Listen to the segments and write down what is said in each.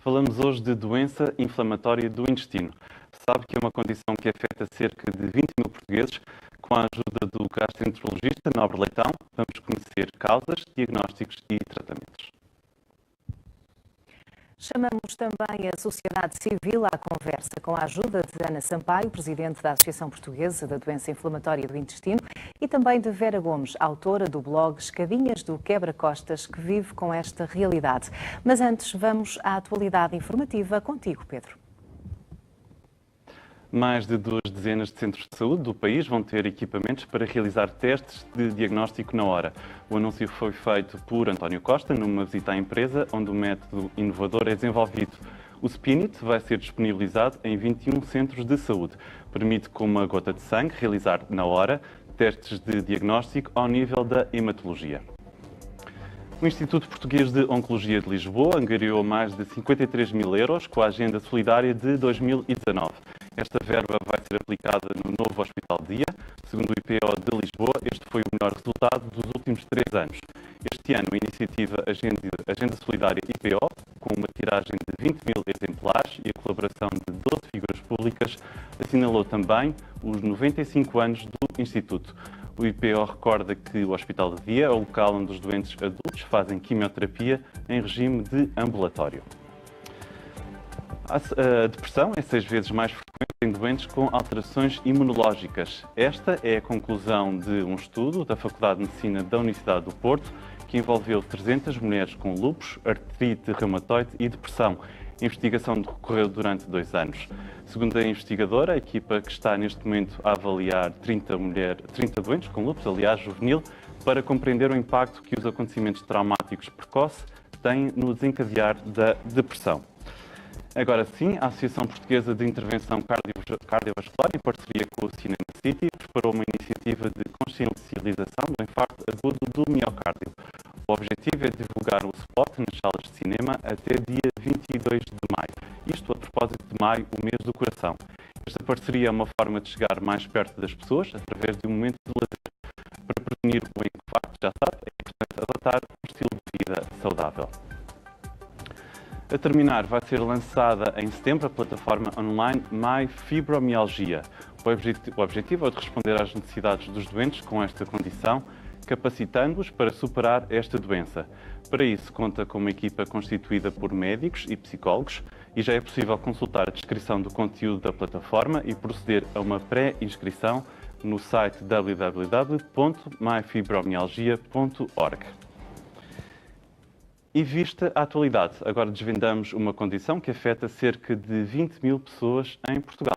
Falamos hoje de doença inflamatória do intestino. Sabe que é uma condição que afeta cerca de 20 mil portugueses. Com a ajuda do gastroenterologista Nobre Leitão, vamos conhecer causas, diagnósticos e tratamentos. Chamamos também a sociedade civil à conversa com a ajuda de Ana Sampaio, presidente da Associação Portuguesa da Doença Inflamatória do Intestino, e também de Vera Gomes, autora do blog Escadinhas do Quebra-Costas, que vive com esta realidade. Mas antes, vamos à atualidade informativa contigo, Pedro. Mais de 2 dezenas de centros de saúde do país vão ter equipamentos para realizar testes de diagnóstico na hora. O anúncio foi feito por António Costa numa visita à empresa onde o método inovador é desenvolvido. O Spinit vai ser disponibilizado em 21 centros de saúde. Permite, com uma gota de sangue, realizar na hora testes de diagnóstico ao nível da hematologia. O Instituto Português de Oncologia de Lisboa angariou mais de 53 mil euros com a Agenda Solidária de 2019. Esta verba vai ser aplicada no novo Hospital de Dia. Segundo o IPO de Lisboa, este foi o melhor resultado dos últimos 3 anos. Este ano, a iniciativa Agenda Solidária IPO, com uma tiragem de 20 mil exemplares e a colaboração de 12 figuras públicas, assinalou também os 95 anos do Instituto. O IPO recorda que o Hospital de Dia é o local onde os doentes adultos fazem quimioterapia em regime de ambulatório. A depressão é 6 vezes mais frequente em doentes com alterações imunológicas. Esta é a conclusão de um estudo da Faculdade de Medicina da Universidade do Porto, que envolveu 300 mulheres com lúpus, artrite reumatoide e depressão. A investigação decorreu durante 2 anos. Segundo a investigadora, a equipa que está neste momento a avaliar 30 doentes com lúpus, aliás, juvenil, para compreender o impacto que os acontecimentos traumáticos precoces têm no desencadear da depressão. Agora sim, a Associação Portuguesa de Intervenção Cardiovascular, em parceria com o Cinema City, preparou uma iniciativa de consciencialização do infarto agudo do miocárdio. O objetivo é divulgar o spot nas salas de cinema até dia 22 de maio. Isto a propósito de maio, o mês do coração. Esta parceria é uma forma de chegar mais perto das pessoas através de um momento de lazer. Para prevenir o infarto, já sabe, é importante adotar um estilo de vida saudável. A terminar, vai ser lançada em setembro a plataforma online My Fibromialgia. O objetivo é de responder às necessidades dos doentes com esta condição, capacitando-os para superar esta doença. Para isso, conta com uma equipa constituída por médicos e psicólogos e já é possível consultar a descrição do conteúdo da plataforma e proceder a uma pré-inscrição no site www.myfibromialgia.org. E vista a atualidade, agora desvendamos uma condição que afeta cerca de 20 mil pessoas em Portugal.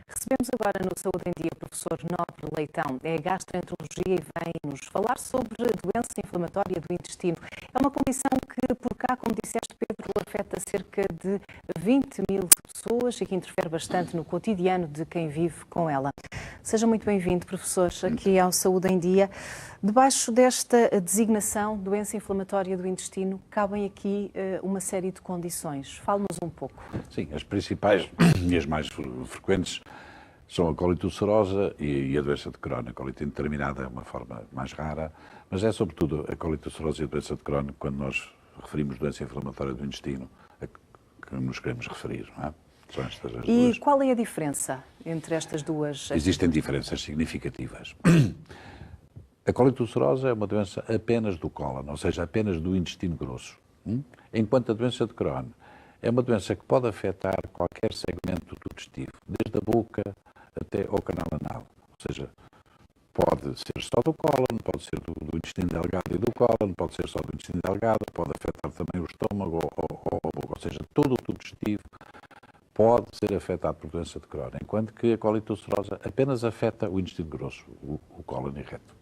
Recebemos agora no Saúde em Dia o professor Nobre Leitão, é gastroenterologia e vem-nos falar sobre a doença inflamatória do intestino. É uma condição que, por cá, como disseste, Pedro, afeta cerca de 20 mil pessoas e que interfere bastante no cotidiano de quem vive com ela. Seja muito bem-vindo, professor, aqui ao Saúde em Dia. Debaixo desta designação, doença inflamatória do intestino, cabem aqui uma série de condições. Fale-nos um pouco. Sim, as principais e as mais frequentes são a colite ulcerosa e a doença de Crohn. A colite indeterminada é uma forma mais rara, mas é sobretudo a colite ulcerosa e a doença de Crohn quando nós referimos doença inflamatória do intestino a que nos queremos referir, não é? São estas as duas. E qual é a diferença entre estas duas? Existem diferenças significativas. A colite ulcerosa é uma doença apenas do cólon, ou seja, apenas do intestino grosso. Enquanto a doença de Crohn é uma doença que pode afetar qualquer segmento do digestivo, desde a boca até ao canal anal. Ou seja, pode ser só do cólon, pode ser do intestino delgado e do cólon, pode ser só do intestino delgado, pode afetar também o estômago ou a boca. Ou seja, todo o tubo digestivo pode ser afetado por doença de Crohn, enquanto que a colite ulcerosa apenas afeta o intestino grosso, o cólon e reto.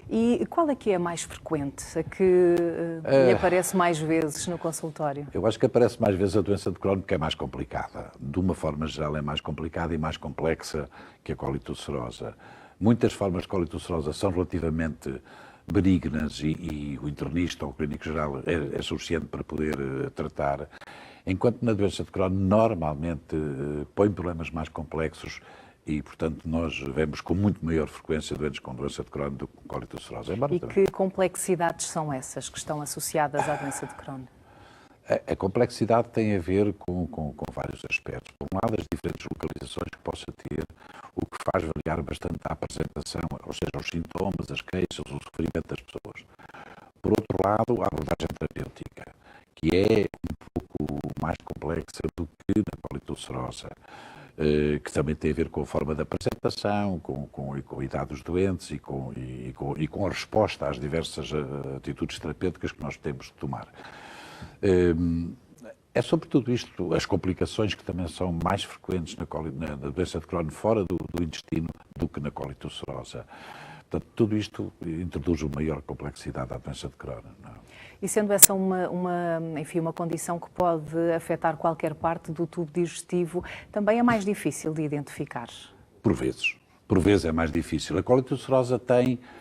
E qual é que é a mais frequente, a que lhe aparece mais vezes no consultório? Eu acho que aparece mais vezes a doença de Crohn porque é mais complicada. De uma forma geral é mais complicada e mais complexa que a colite ulcerosa. Muitas formas de colite ulcerosa são relativamente benignas e o internista ou o clínico geral é suficiente para poder tratar, enquanto na doença de Crohn normalmente põe problemas mais complexos e, portanto, nós vemos com muito maior frequência doentes com doença de Crohn do que com colite ulcerosa. E que complexidades são essas que estão associadas à doença de Crohn? A complexidade tem a ver com vários aspectos. Por um lado, as diferentes localizações que possa ter, o que faz variar bastante a apresentação, ou seja, os sintomas, as queixas, o sofrimento das pessoas. Por outro lado, a abordagem terapêutica, que é um pouco mais complexa do que na colitulcerosa, que também tem a ver com a forma da apresentação, com a idade dos doentes e com a resposta às diversas atitudes terapêuticas que nós temos de tomar. É sobretudo isto, as complicações que também são mais frequentes na doença de Crohn fora do intestino do que na colitulcerosa. Portanto, tudo isto introduz uma maior complexidade à doença de Crohn. Não é? E sendo essa uma condição que pode afetar qualquer parte do tubo digestivo, também é mais difícil de identificar? Por vezes é mais difícil. A colitulcerosa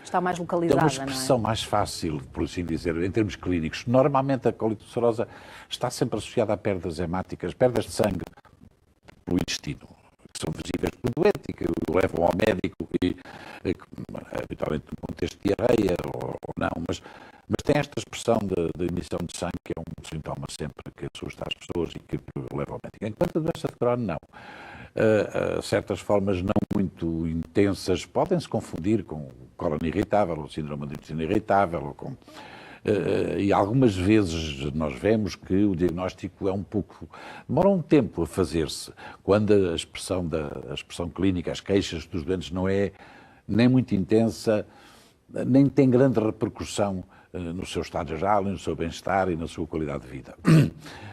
está mais localizada, uma expressão mais fácil, por assim dizer, em termos clínicos. Normalmente a colitulcerosa está sempre associada a perdas hemáticas, perdas de sangue pelo intestino, que são visíveis pelo doente e que o levam ao médico, habitualmente no contexto de diarreia ou não, mas tem esta expressão de emissão de sangue, que é um sintoma sempre que assusta as pessoas e que leva ao médico. Enquanto a doença de Crohn, não. Certas formas não muito intensas podem-se confundir com o cólon irritável, ou síndrome do intestino irritável, e algumas vezes nós vemos que o diagnóstico demora um tempo a fazer-se, quando a expressão clínica, as queixas dos doentes não é nem muito intensa, nem tem grande repercussão no seu estado geral, no seu bem-estar e na sua qualidade de vida.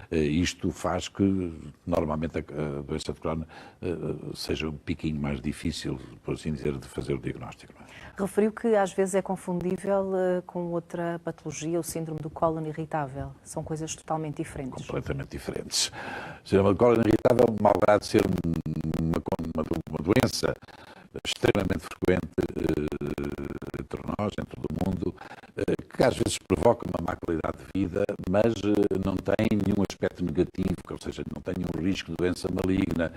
Isto faz que, normalmente, a doença de Crohn seja um piquinho mais difícil, por assim dizer, de fazer o diagnóstico. Não é? Referiu que às vezes é confundível com outra patologia, o síndrome do cólon irritável. São coisas totalmente diferentes. Completamente diferentes. O síndrome do cólon irritável, malgrado de ser uma doença extremamente frequente entre nós, entre todo o mundo, que às vezes provoca uma má qualidade de vida, mas não tem nenhum aspecto negativo, ou seja, não tem nenhum risco de doença maligna,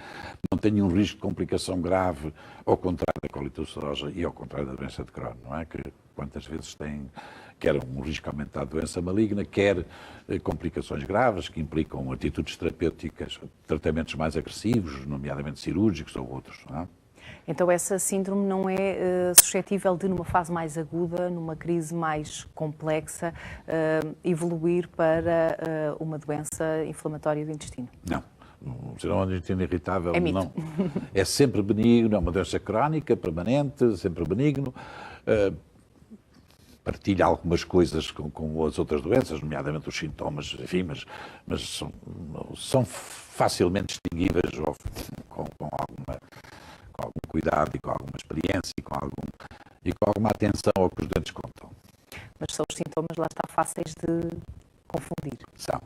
não tem nenhum risco de complicação grave, ao contrário da colitulcerosa e ao contrário da doença de Crohn, não é? Que quantas vezes tem quer um risco aumentado de doença maligna, quer complicações graves que implicam atitudes terapêuticas, tratamentos mais agressivos, nomeadamente cirúrgicos ou outros, não é? Então essa síndrome não é suscetível de, numa fase mais aguda, numa crise mais complexa, evoluir para uma doença inflamatória do intestino? Não. O síndrome do intestino irritável é não. É sempre benigno, é uma doença crónica, permanente, sempre benigno. Partilha algumas coisas com as outras doenças, nomeadamente os sintomas, enfim, mas são facilmente distinguíveis com algum cuidado e com alguma experiência e com alguma atenção ao que os doentes contam. Mas são os sintomas, lá está, fáceis de confundir. São.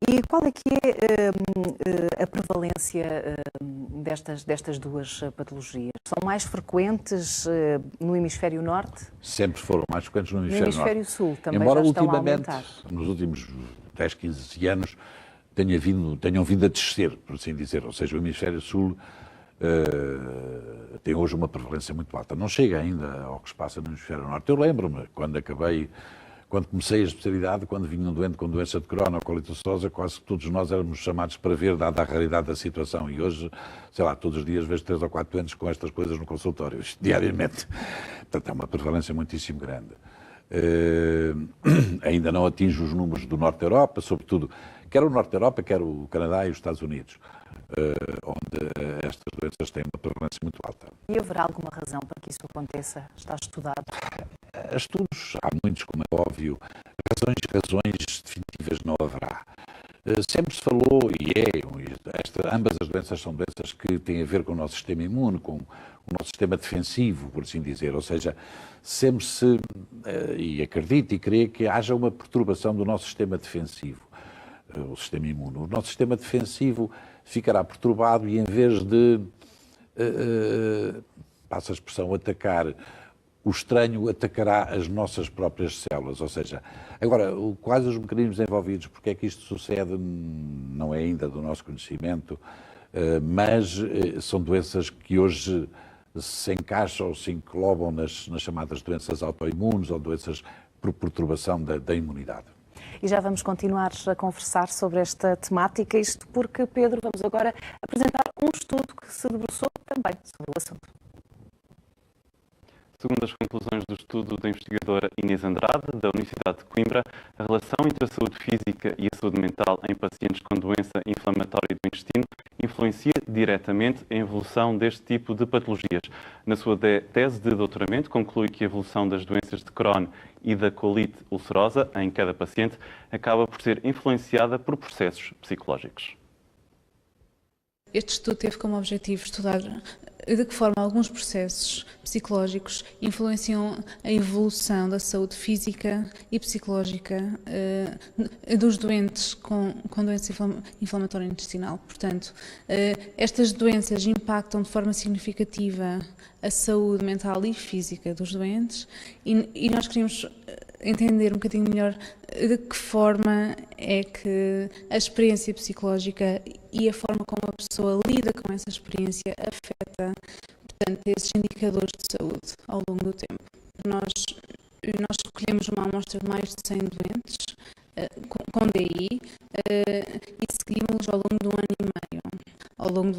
E qual é que é a prevalência destas duas patologias? São mais frequentes no hemisfério norte? Sempre foram mais frequentes no hemisfério norte. No hemisfério sul também Embora já estão ultimamente, a aumentar. nos últimos 10, 15 anos, tenham vindo a descer, por assim dizer. Ou seja, o hemisfério sul tem hoje uma prevalência muito alta. Não chega ainda ao que se passa no hemisfério norte. Eu lembro-me, quando comecei a especialidade, quando vinha um doente com doença de Crohn ou colitulcerosa, quase todos nós éramos chamados para ver, dada a raridade da situação. E hoje, sei lá, todos os dias vejo 3 ou 4 doentes com estas coisas no consultório, diariamente. Portanto, é uma prevalência muitíssimo grande. Ainda não atinge os números do Norte da Europa, sobretudo, quer o Norte da Europa, quer o Canadá e os Estados Unidos, onde estas doenças têm uma prevalência muito alta. E haverá alguma razão para que isso aconteça? Está estudado? Estudos, há muitos, como é óbvio, razões definitivas não haverá. Sempre se falou, ambas as doenças são doenças que têm a ver com o nosso sistema imune, com o nosso sistema defensivo, por assim dizer, ou seja, sempre se, e acredito e creio que haja uma perturbação do nosso sistema defensivo, o sistema imune. O nosso sistema defensivo ficará perturbado e em vez de, passa a expressão, atacar o estranho, atacará as nossas próprias células, ou seja, agora, quais os mecanismos envolvidos, porque é que isto sucede, não é ainda do nosso conhecimento, mas são doenças que hoje se encaixam ou se englobam nas chamadas doenças autoimunes ou doenças por perturbação da imunidade. e já vamos continuar a conversar sobre esta temática. Isto porque, Pedro, vamos agora apresentar um estudo que se debruçou também sobre o assunto. Segundo as conclusões do estudo da investigadora Inês Andrade, da Universidade de Coimbra, a relação entre a saúde física e a saúde mental em pacientes com doença inflamatória do intestino influencia diretamente a evolução deste tipo de patologias. Na sua tese de doutoramento, conclui que a evolução das doenças de Crohn e da colite ulcerosa em cada paciente acaba por ser influenciada por processos psicológicos. Este estudo teve como objetivo estudar de que forma alguns processos psicológicos influenciam a evolução da saúde física e psicológica dos doentes com doença inflamatória intestinal. Portanto, estas doenças impactam de forma significativa a saúde mental e física dos doentes e nós queríamos entender um bocadinho melhor de que forma é que a experiência psicológica e a forma como a pessoa lida com essa experiência afeta, portanto, esses indicadores de saúde ao longo do tempo. Nós escolhemos uma amostra de mais de 100 doentes com DI e seguimos ao longo de 1 ano e meio, ao longo de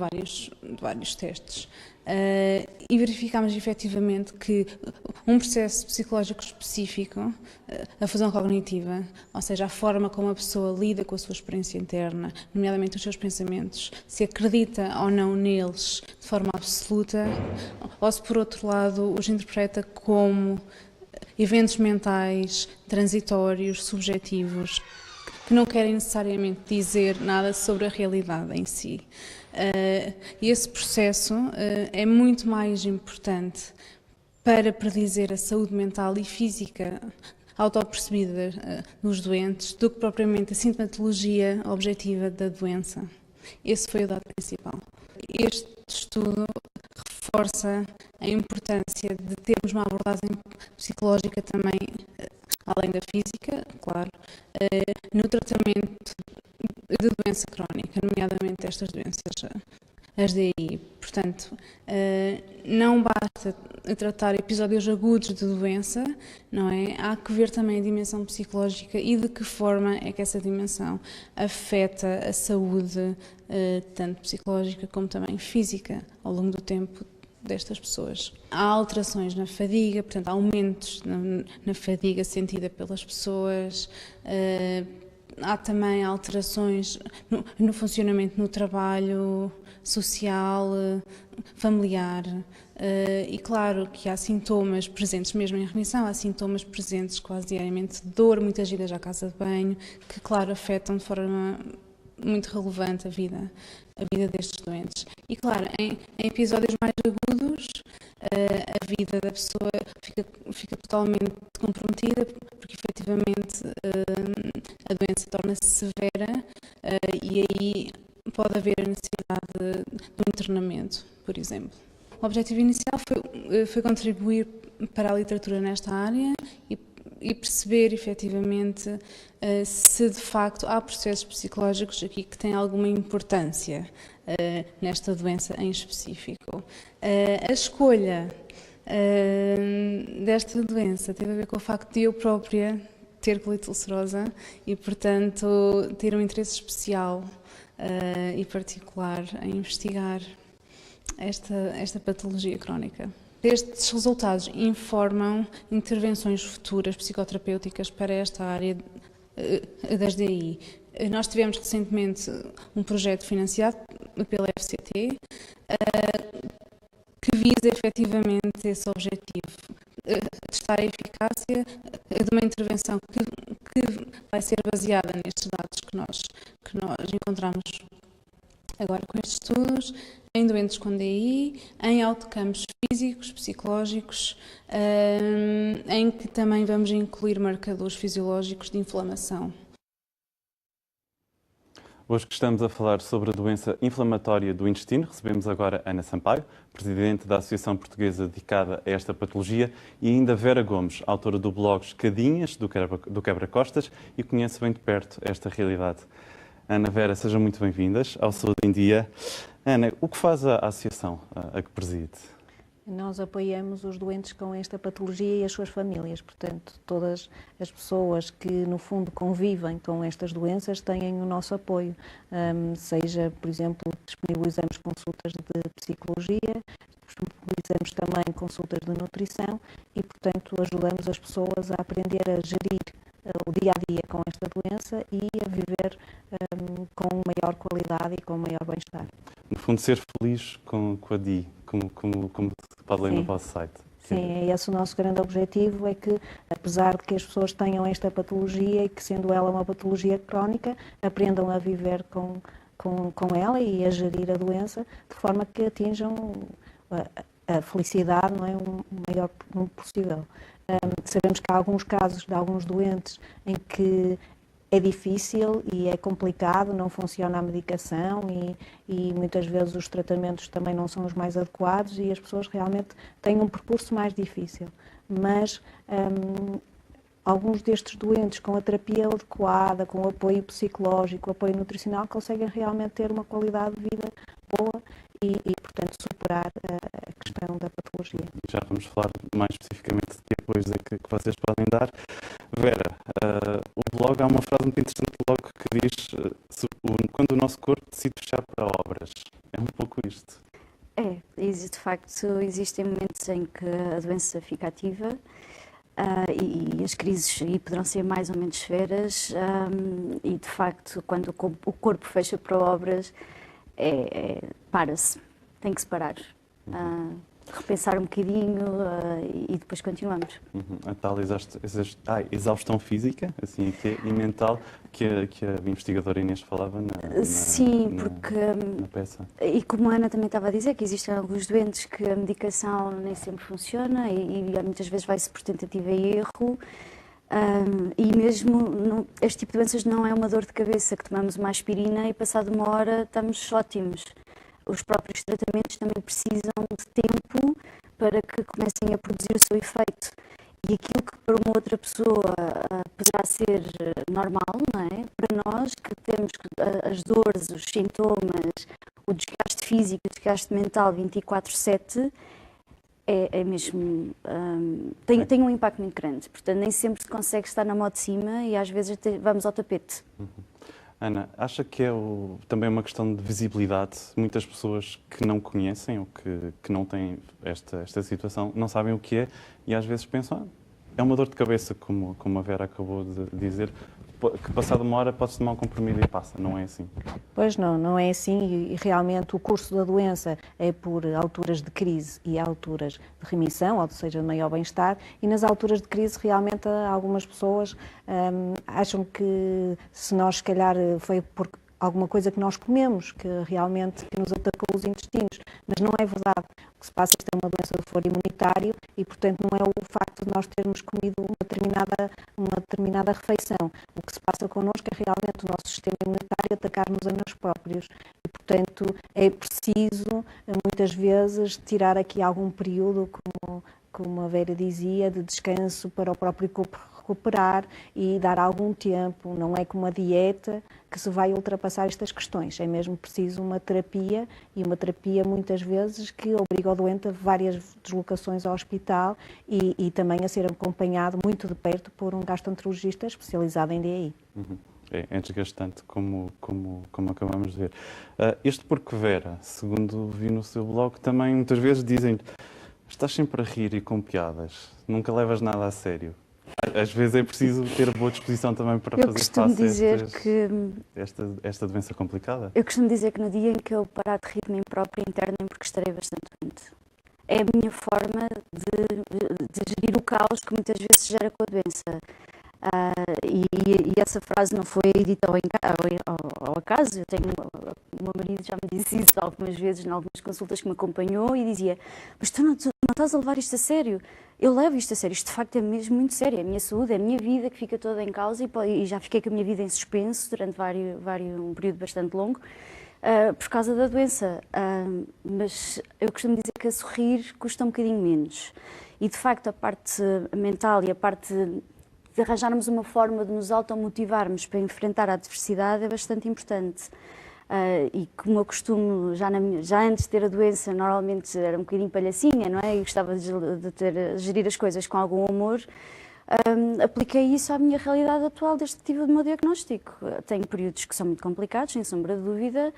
vários testes. E verificámos efetivamente que um processo psicológico específico, a fusão cognitiva, ou seja, a forma como a pessoa lida com a sua experiência interna, nomeadamente os seus pensamentos, se acredita ou não neles de forma absoluta, ou se por outro lado os interpreta como eventos mentais transitórios, subjetivos, que não querem necessariamente dizer nada sobre a realidade em si. E esse processo é muito mais importante para predizer a saúde mental e física autopercebida dos doentes do que propriamente a sintomatologia objetiva da doença. Esse foi o dado principal. Este estudo reforça a importância de termos uma abordagem psicológica também, além da física, claro, no tratamento de doença crónica, nomeadamente estas doenças, as DI. Portanto, não basta tratar episódios agudos de doença, não é? Há que ver também a dimensão psicológica e de que forma é que essa dimensão afeta a saúde, tanto psicológica como também física, ao longo do tempo destas pessoas. Há alterações na fadiga, portanto, há aumentos na fadiga sentida pelas pessoas. Há também alterações no funcionamento no trabalho social, familiar, e claro que há sintomas presentes, mesmo em remissão, há sintomas presentes quase diariamente de dor, muitas idas à casa de banho, que claro afetam de forma muito relevante a vida destes doentes. E claro, em episódios mais agudos, a vida da pessoa fica totalmente comprometida, porque efetivamente a doença torna-se severa e aí pode haver a necessidade de um internamento, por exemplo. O objetivo inicial foi contribuir para a literatura nesta área e perceber efetivamente se de facto há processos psicológicos aqui que têm alguma importância nesta doença em específico. A escolha desta doença teve a ver com o facto de eu própria ter colite ulcerosa e, portanto, ter um interesse especial e particular em investigar esta patologia crónica. Estes resultados informam intervenções futuras psicoterapêuticas para esta área das DI. Nós tivemos recentemente um projeto financiado pela FCT que visa efetivamente esse objetivo, testar a eficácia de uma intervenção que vai ser baseada nestes dados que nós encontramos agora com estes estudos, em doentes com DI, em outcomes físicos, psicológicos, em que também vamos incluir marcadores fisiológicos de inflamação. Hoje que estamos a falar sobre a doença inflamatória do intestino, recebemos agora Ana Sampaio, presidente da Associação Portuguesa dedicada a esta patologia, e ainda Vera Gomes, autora do blog Escadinhas, do Quebra-Costas, e conhece bem de perto esta realidade. Ana, Vera, sejam muito bem-vindas ao Saúde em Dia. Ana, o que faz a associação a que preside? Nós apoiamos os doentes com esta patologia e as suas famílias, portanto, todas as pessoas que, no fundo, convivem com estas doenças têm o nosso apoio, seja, por exemplo, disponibilizamos consultas de psicologia, disponibilizamos também consultas de nutrição e, portanto, ajudamos as pessoas a aprender a gerir o dia-a-dia com esta doença e a viver com maior qualidade e com maior bem-estar. No fundo, ser feliz com a DI, como se pode ler no vosso site. Sim, é esse o nosso grande objetivo, é que, apesar de que as pessoas tenham esta patologia e que, sendo ela uma patologia crónica, aprendam a viver com ela e a gerir a doença de forma que atinjam a felicidade, não é, o maior número possível. Sabemos que há alguns casos de alguns doentes em que é difícil e é complicado, não funciona a medicação e muitas vezes os tratamentos também não são os mais adequados e as pessoas realmente têm um percurso mais difícil. Mas alguns destes doentes com a terapia adequada, com o apoio psicológico, o apoio nutricional, conseguem realmente ter uma qualidade de vida boa e portanto, superar a questão da patologia. Já vamos falar mais especificamente de que apoios é que vocês podem dar. Vera, o blog, há uma frase muito interessante do blog que diz quando o nosso corpo decide fechar para obras. É um pouco isto. De facto, existem momentos em que a doença fica ativa e as crises poderão ser mais ou menos severas e, de facto, quando o corpo fecha para obras, para-se, tem que se parar, repensar um bocadinho e depois continuamos. A tal exaustão física assim, e mental que a investigadora Inês falava na peça. E como a Ana também estava a dizer, que existem alguns doentes que a medicação nem sempre funciona e muitas vezes vai-se por tentativa e erro. E mesmo este tipo de doenças não é uma dor de cabeça que tomamos uma aspirina e passado uma hora estamos ótimos. Os próprios tratamentos também precisam de tempo para que comecem a produzir o seu efeito. E aquilo que para uma outra pessoa poderá ser normal, não é? Para nós que temos as dores, os sintomas, o desgaste físico, o desgaste mental 24/7, é mesmo, tem um impacto muito grande. Portanto, nem sempre se consegue estar na mão de cima e às vezes vamos ao tapete. Ana, acha que é também uma questão de visibilidade? Muitas pessoas que não conhecem ou que não têm esta situação não sabem o que é e às vezes pensam é uma dor de cabeça, como a Vera acabou de dizer, que passado uma hora pode-se tomar um comprimido e passa, não é assim? Pois não é assim e realmente o curso da doença é por alturas de crise e alturas de remissão, ou seja, de maior bem-estar, e nas alturas de crise realmente algumas pessoas acham que se nós se calhar foi por alguma coisa que nós comemos, que realmente nos atacou os intestinos, mas não é verdade. O que se passa é uma doença de foro imunitário e, portanto, não é o facto de nós termos comido uma determinada refeição. O que se passa connosco é realmente o nosso sistema imunitário atacar-nos a nós próprios e, portanto, é preciso, muitas vezes, tirar aqui algum período, como a Vera dizia, de descanso para o próprio corpo recuperar e dar algum tempo. Não é com uma dieta que se vai ultrapassar estas questões. É mesmo preciso uma terapia e uma terapia muitas vezes que obriga o doente a várias deslocações ao hospital e também a ser acompanhado muito de perto por um gastroenterologista especializado em DI. É desgastante, como acabamos de ver. Este porque Vera, segundo vi no seu blog, também muitas vezes dizem estás sempre a rir e com piadas, nunca levas nada a sério. Às vezes é preciso ter boa disposição também para fazer face a esta doença complicada. Eu costumo dizer que no dia em que eu parar de rir de mim própria, internem porque estarei bastante doente. É a minha forma de gerir o caos que muitas vezes se gera com a doença. E essa frase não foi dita ao acaso. O meu marido já me disse isso algumas vezes, em algumas consultas que me acompanhou, e dizia: mas tu não estás a levar isto a sério? Eu levo isto a sério, isto de facto é mesmo muito sério, é a minha saúde, é a minha vida que fica toda em causa e já fiquei com a minha vida em suspenso durante um período bastante longo por causa da doença. Mas eu costumo dizer que a sorrir custa um bocadinho menos. E de facto a parte mental e a parte de arranjarmos uma forma de nos automotivarmos para enfrentar a adversidade é bastante importante. E como eu costumo, já antes de ter a doença, normalmente era um bocadinho palhacinha, não é? E gostava de gerir as coisas com algum humor. Apliquei isso à minha realidade atual desde que tive o meu diagnóstico. Tenho períodos que são muito complicados, sem sombra de dúvida,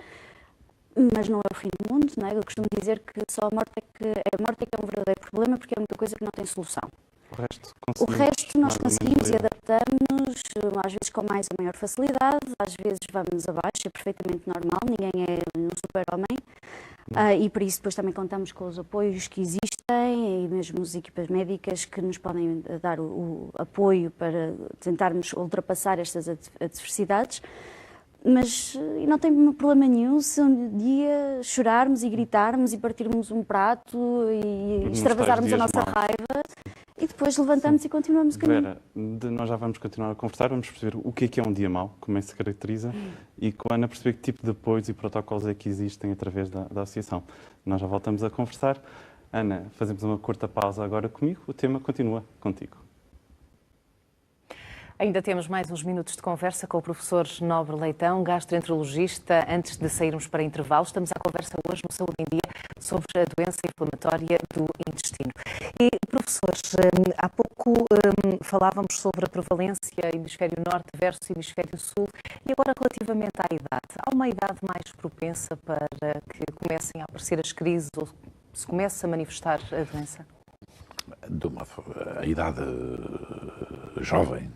mas não é o fim do mundo, não é? Eu costumo dizer que só a morte é que é um verdadeiro problema, porque é muita coisa que não tem solução. O resto nós conseguimos e adaptamos, às vezes com mais ou maior facilidade, às vezes vamos abaixo, é perfeitamente normal, ninguém é um super-homem. E por isso depois também contamos com os apoios que existem e mesmo as equipas médicas que nos podem dar o apoio para tentarmos ultrapassar estas adversidades. Mas não tem problema nenhum se um dia chorarmos e gritarmos e partirmos um prato e extravasarmos a nossa raiva e depois levantamos e continuamos o caminho. Vera, nós já vamos continuar a conversar, vamos perceber o que é um dia mau, como é que se caracteriza e com a Ana perceber que tipo de apoios e protocolos é que existem através da associação. Nós já voltamos a conversar. Ana, fazemos uma curta pausa agora comigo, o tema continua contigo. Ainda temos mais uns minutos de conversa com o professor Nobre Leitão, gastroenterologista. Antes de sairmos para intervalo, estamos à conversa hoje no Saúde em Dia sobre a doença inflamatória do intestino. E, professores, há pouco falávamos sobre a prevalência hemisfério norte versus hemisfério sul e agora relativamente à idade. Há uma idade mais propensa para que comecem a aparecer as crises ou se comece a manifestar a doença? A idade jovem,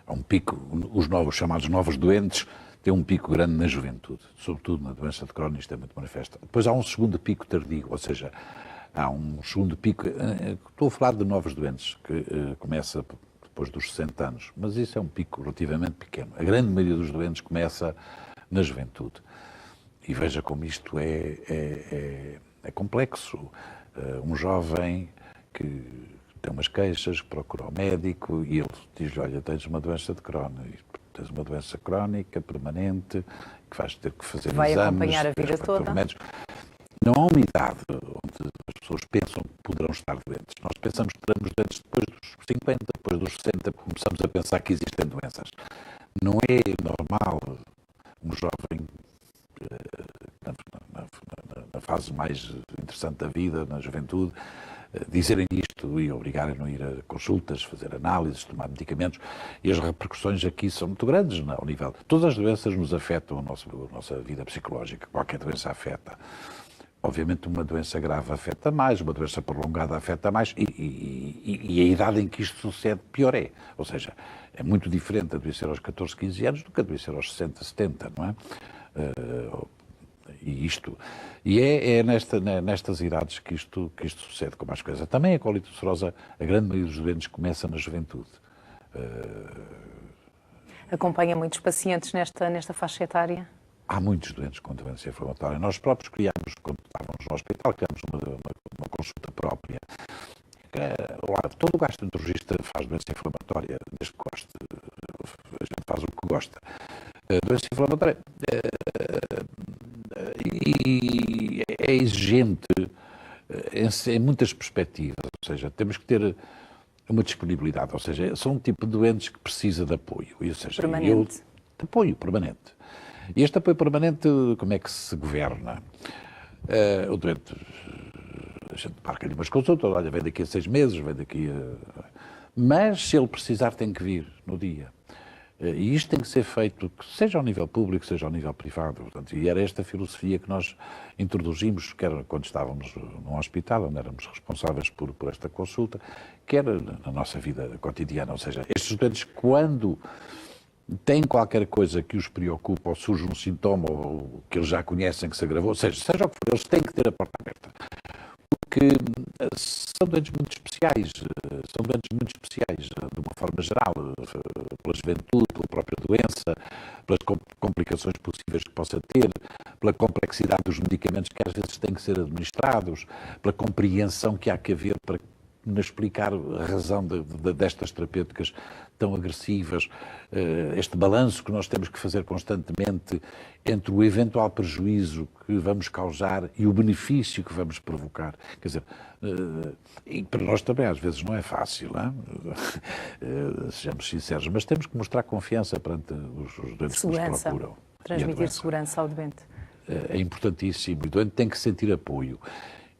há um pico, os chamados novos doentes têm um pico grande na juventude, sobretudo na doença de Crohn, isto é muito manifesto. Depois há um segundo pico tardio, ou seja, há um segundo pico, estou a falar de novos doentes, que começa depois dos 60 anos, mas isso é um pico relativamente pequeno. A grande maioria dos doentes começa na juventude. E veja como isto é complexo. Um jovem que tem umas queixas, procura o médico e ele diz-lhe, olha, tens uma doença de Crohn, tens uma doença crónica, permanente, que vais ter que fazer vai exames. Vai acompanhar a vida toda. Remédios. Não há uma idade onde as pessoas pensam que poderão estar doentes. Nós pensamos que estaremos doentes depois dos 50, depois dos 60, começamos a pensar que existem doenças. Não é normal um jovem na fase mais interessante da vida, na juventude, dizerem isto e obrigarem-no a ir a consultas, fazer análises, tomar medicamentos, e as repercussões aqui são muito grandes ao nível. Todas as doenças nos afetam a nossa vida psicológica, qualquer doença afeta. Obviamente uma doença grave afeta mais, uma doença prolongada afeta mais e a idade em que isto sucede pior é. Ou seja, é muito diferente adoecer aos 14, 15 anos do que adoecer aos 60, 70, não é? E é nestas idades que isto sucede com mais coisa. Também a colite ulcerosa, a grande maioria dos doentes começa na juventude. Acompanha muitos pacientes nesta faixa etária? Há muitos doentes com doença inflamatória. Nós próprios criámos, quando estávamos no hospital, criámos uma consulta própria. Todo gastroenterologista faz doença inflamatória, desde que goste. A gente faz o que gosta. A doença inflamatória é exigente em muitas perspectivas, ou seja, temos que ter uma disponibilidade, ou seja, são um tipo de doentes que precisa de apoio. Ou seja, permanente. De apoio permanente. E este apoio permanente, como é que se governa? O doente, a gente marca-lhe umas consultas, olha, vem daqui a 6 meses, vem daqui a... Mas, se ele precisar, tem que vir no dia. E isto tem que ser feito, seja ao nível público, seja ao nível privado. Portanto, e era esta filosofia que nós introduzimos, quer quando estávamos num hospital, onde éramos responsáveis por esta consulta, quer na nossa vida cotidiana. Ou seja, estes doentes, quando têm qualquer coisa que os preocupa, ou surge um sintoma ou que eles já conhecem que se agravou, seja o que for, eles têm que ter a porta aberta. Porque são doentes muito especiais, de uma forma geral, pela juventude, pela própria doença, pelas complicações possíveis que possa ter, pela complexidade dos medicamentos que às vezes têm que ser administrados, pela compreensão que há que haver para nos explicar a razão destas terapêuticas tão agressivas, este balanço que nós temos que fazer constantemente entre o eventual prejuízo que vamos causar e o benefício que vamos provocar. Quer dizer, e para nós também às vezes não é fácil, sejamos sinceros, mas temos que mostrar confiança perante os doentes que nos procuram. Transmitir segurança ao doente. É importantíssimo. O doente tem que sentir apoio.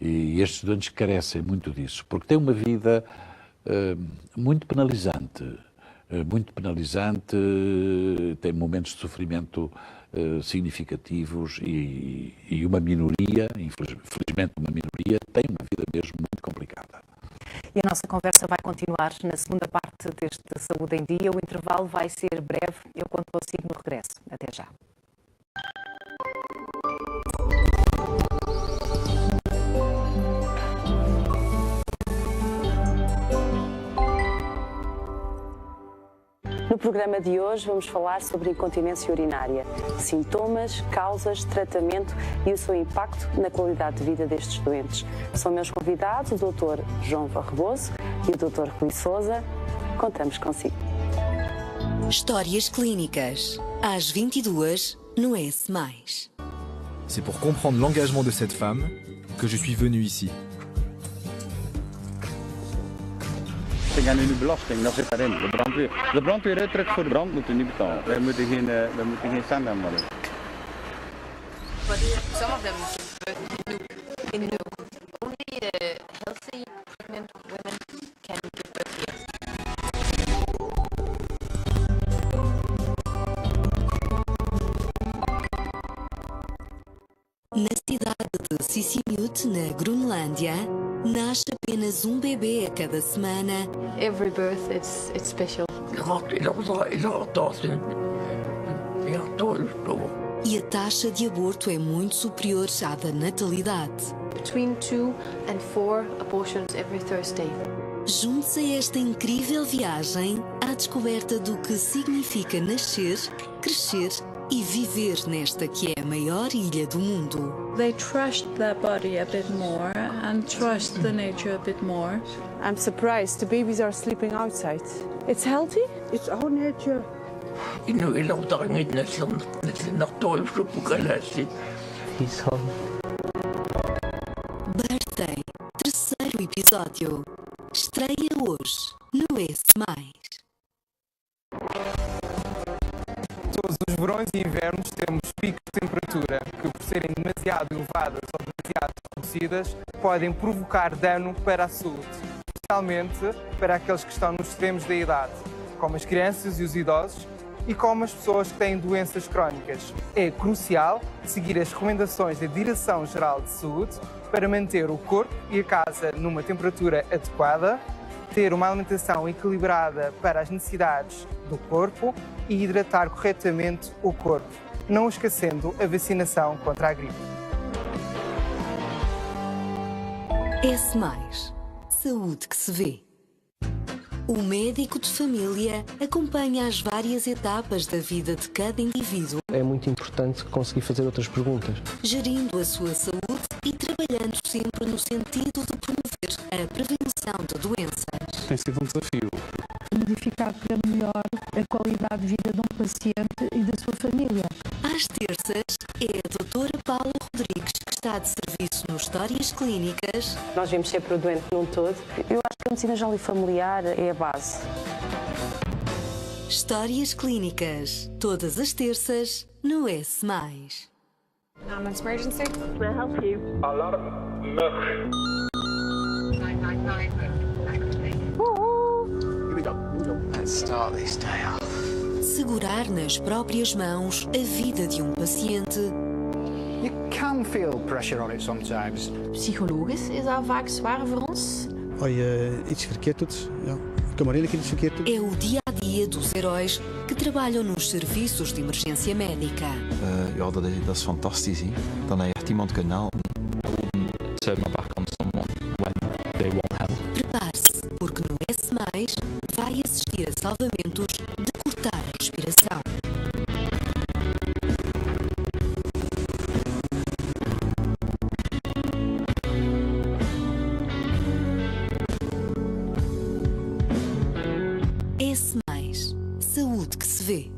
E estes doentes carecem muito disso, porque têm uma vida muito penalizante. Tem momentos de sofrimento significativos e uma minoria, infelizmente uma minoria, tem uma vida mesmo muito complicada. E a nossa conversa vai continuar na segunda parte deste Saúde em Dia. O intervalo vai ser breve. Eu conto consigo no regresso. Até já. No programa de hoje vamos falar sobre incontinência urinária, sintomas, causas, tratamento e o seu impacto na qualidade de vida destes doentes. São meus convidados o Dr. João Barroso e o Dr. Rui Sousa. Contamos consigo. Histórias clínicas, às 22h no S+. C'est pour comprendre l'engagement de cette femme que je suis venu ici. En nu belasting, dat zit daarin. De brandweer voor de brand moet u niet betalen. We moeten geen cent aan maken. Some of them give birth only healthy pregnant women can give birth here. Na cidade de Sisimiut, na Groenlândia, nasce apenas um bebê a cada semana. Every birth it's special. E a taxa de aborto é muito superior à da natalidade. Between 2 and 4 abortions every Thursday. Junte-se a esta incrível viagem à descoberta do que significa nascer, crescer e viver nesta que é a maior ilha do mundo. They trust their body a bit more and trust the nature a bit more. I'm surprised the babies are sleeping outside. It's healthy? It's our nature. Birthday, terceiro episódio. Estreia hoje no S+. Todos os verões e invernos temos picos de temperatura que, por serem demasiado elevadas ou demasiado reduzidas, podem provocar dano para a saúde, especialmente para aqueles que estão nos extremos da idade, como as crianças e os idosos, e como as pessoas que têm doenças crónicas. É crucial seguir as recomendações da Direção-Geral de Saúde para manter o corpo e a casa numa temperatura adequada, ter uma alimentação equilibrada para as necessidades do corpo e hidratar corretamente o corpo, não esquecendo a vacinação contra a gripe. S+. Saúde que se vê. O médico de família acompanha as várias etapas da vida de cada indivíduo. É muito importante conseguir fazer outras perguntas. Gerindo a sua saúde e trabalhando sempre no sentido de promover a prevenção de doenças. Tem sido um desafio. Modificar para melhor a qualidade de vida de um paciente e da sua família. Às terças, é a doutora Paula Rodrigues que está de serviço no Histórias Clínicas. Nós vemos sempre o doente num todo. Eu acho que a medicina geral e familiar é a base. Histórias Clínicas, todas as terças, no S+. Ambulance emergency. Can I help you? Alarm Merch. 999. Here we go. Let's start this day off. Segurar nas próprias mãos a vida de um paciente. You can feel pressure on it sometimes. Psychologisch is dat vaak zwaar voor ons. Als je iets verkeerd doet, ja. Ik kan maar één keer iets verkeerd doen. É o dia-a-dia dos heróis que trabalham nos serviços de emergência médica. Ja, dat is fantastisch. Hè? Dan heb je echt iemand kunnen helpen. Turn my back on someone when they won't help. Prepare-se, porque no S+, vai assistir a salvamentos de cortar a respiração. S+, saúde que se vê.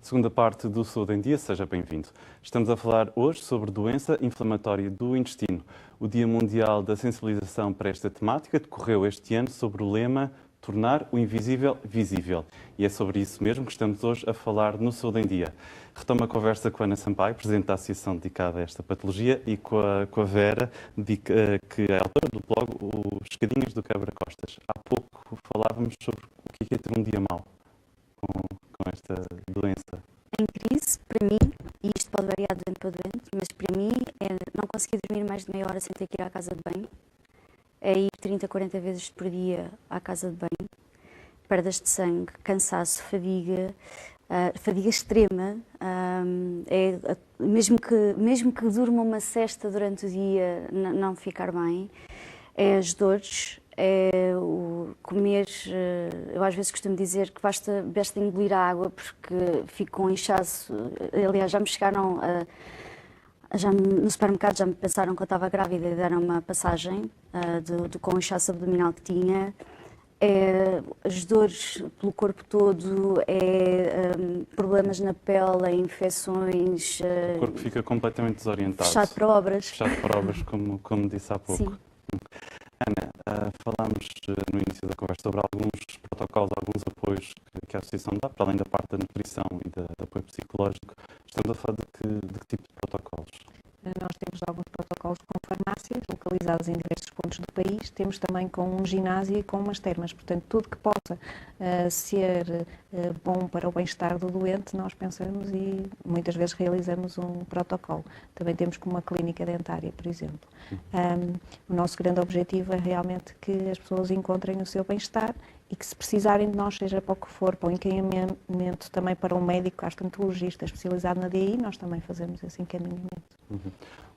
Segunda parte do Saúde em Dia, seja bem-vindo. Estamos a falar hoje sobre doença inflamatória do intestino. O Dia Mundial da Sensibilização para esta temática decorreu este ano sobre o lema Tornar o Invisível Visível. E é sobre isso mesmo que estamos hoje a falar no Saúde em Dia. Retomo a conversa com a Ana Sampaio, Presidente da Associação dedicada a esta patologia, e com a Vera, que é autora do blog Os Escadinhas do Quebra-Costas. Há pouco falávamos sobre o que é ter um dia mau com esta doença. Em crise, para mim, e isto pode variar de doente para doente, mas para mim é não conseguir dormir mais de meia hora sem ter que ir à casa de banho, é ir 30, 40 vezes por dia à casa de banho, perdas de sangue, cansaço, fadiga, fadiga extrema, mesmo que durma uma cesta durante o dia, não ficar bem, é as dores, é o comer. Eu às vezes costumo dizer que basta engolir a água porque fico com inchaço. Aliás, já me chegaram no supermercado, já me pensaram que eu estava grávida e deram uma passagem com o inchaço abdominal que tinha. As dores pelo corpo todo, problemas na pele, infecções. O corpo fica completamente desorientado. Fechado para obras. Fechado para obras, como disse há pouco. Sim. Ana, falámos no início da conversa sobre alguns protocolos, alguns apoios que a Associação dá, para além da parte da nutrição e do apoio psicológico. Estamos a falar de que tipo de protocolos? Nós temos alguns protocolos com farmácias localizadas em diversos pontos do país. Temos também com um ginásio e com umas termas. Portanto, tudo que possa ser bom para o bem-estar do doente, nós pensamos e muitas vezes realizamos um protocolo. Também temos como uma clínica dentária, por exemplo. O nosso grande objetivo é realmente que as pessoas encontrem o seu bem-estar e que, se precisarem de nós, seja para o que for, para o encaminhamento também para um médico gastroenterologista especializado na DI, nós também fazemos esse encaminhamento.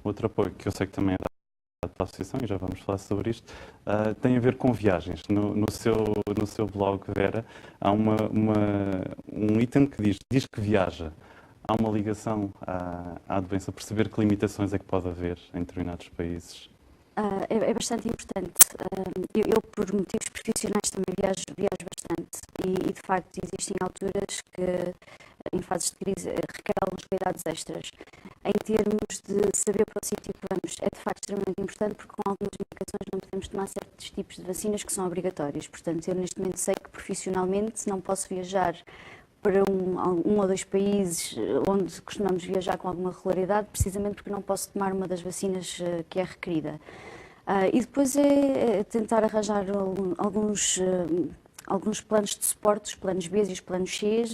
Outro apoio que eu sei que também é da Associação, e já vamos falar sobre isto, tem a ver com viagens. No seu blog, Vera, há um item que diz que viaja. Há uma ligação à doença, perceber que limitações é que pode haver em determinados países. É bastante importante. Eu, por motivos profissionais, também viajo bastante e, de facto, existem alturas que, em fases de crise, requer alguns cuidados extras. Em termos de saber para o sítio que vamos, é de facto extremamente importante, porque com algumas indicações não podemos tomar certos tipos de vacinas que são obrigatórias. Portanto, eu neste momento sei que profissionalmente não posso viajar para um ou dois países onde costumamos viajar com alguma regularidade, precisamente porque não posso tomar uma das vacinas que é requerida. E depois é tentar arranjar alguns planos de suporte, os planos B e os planos C,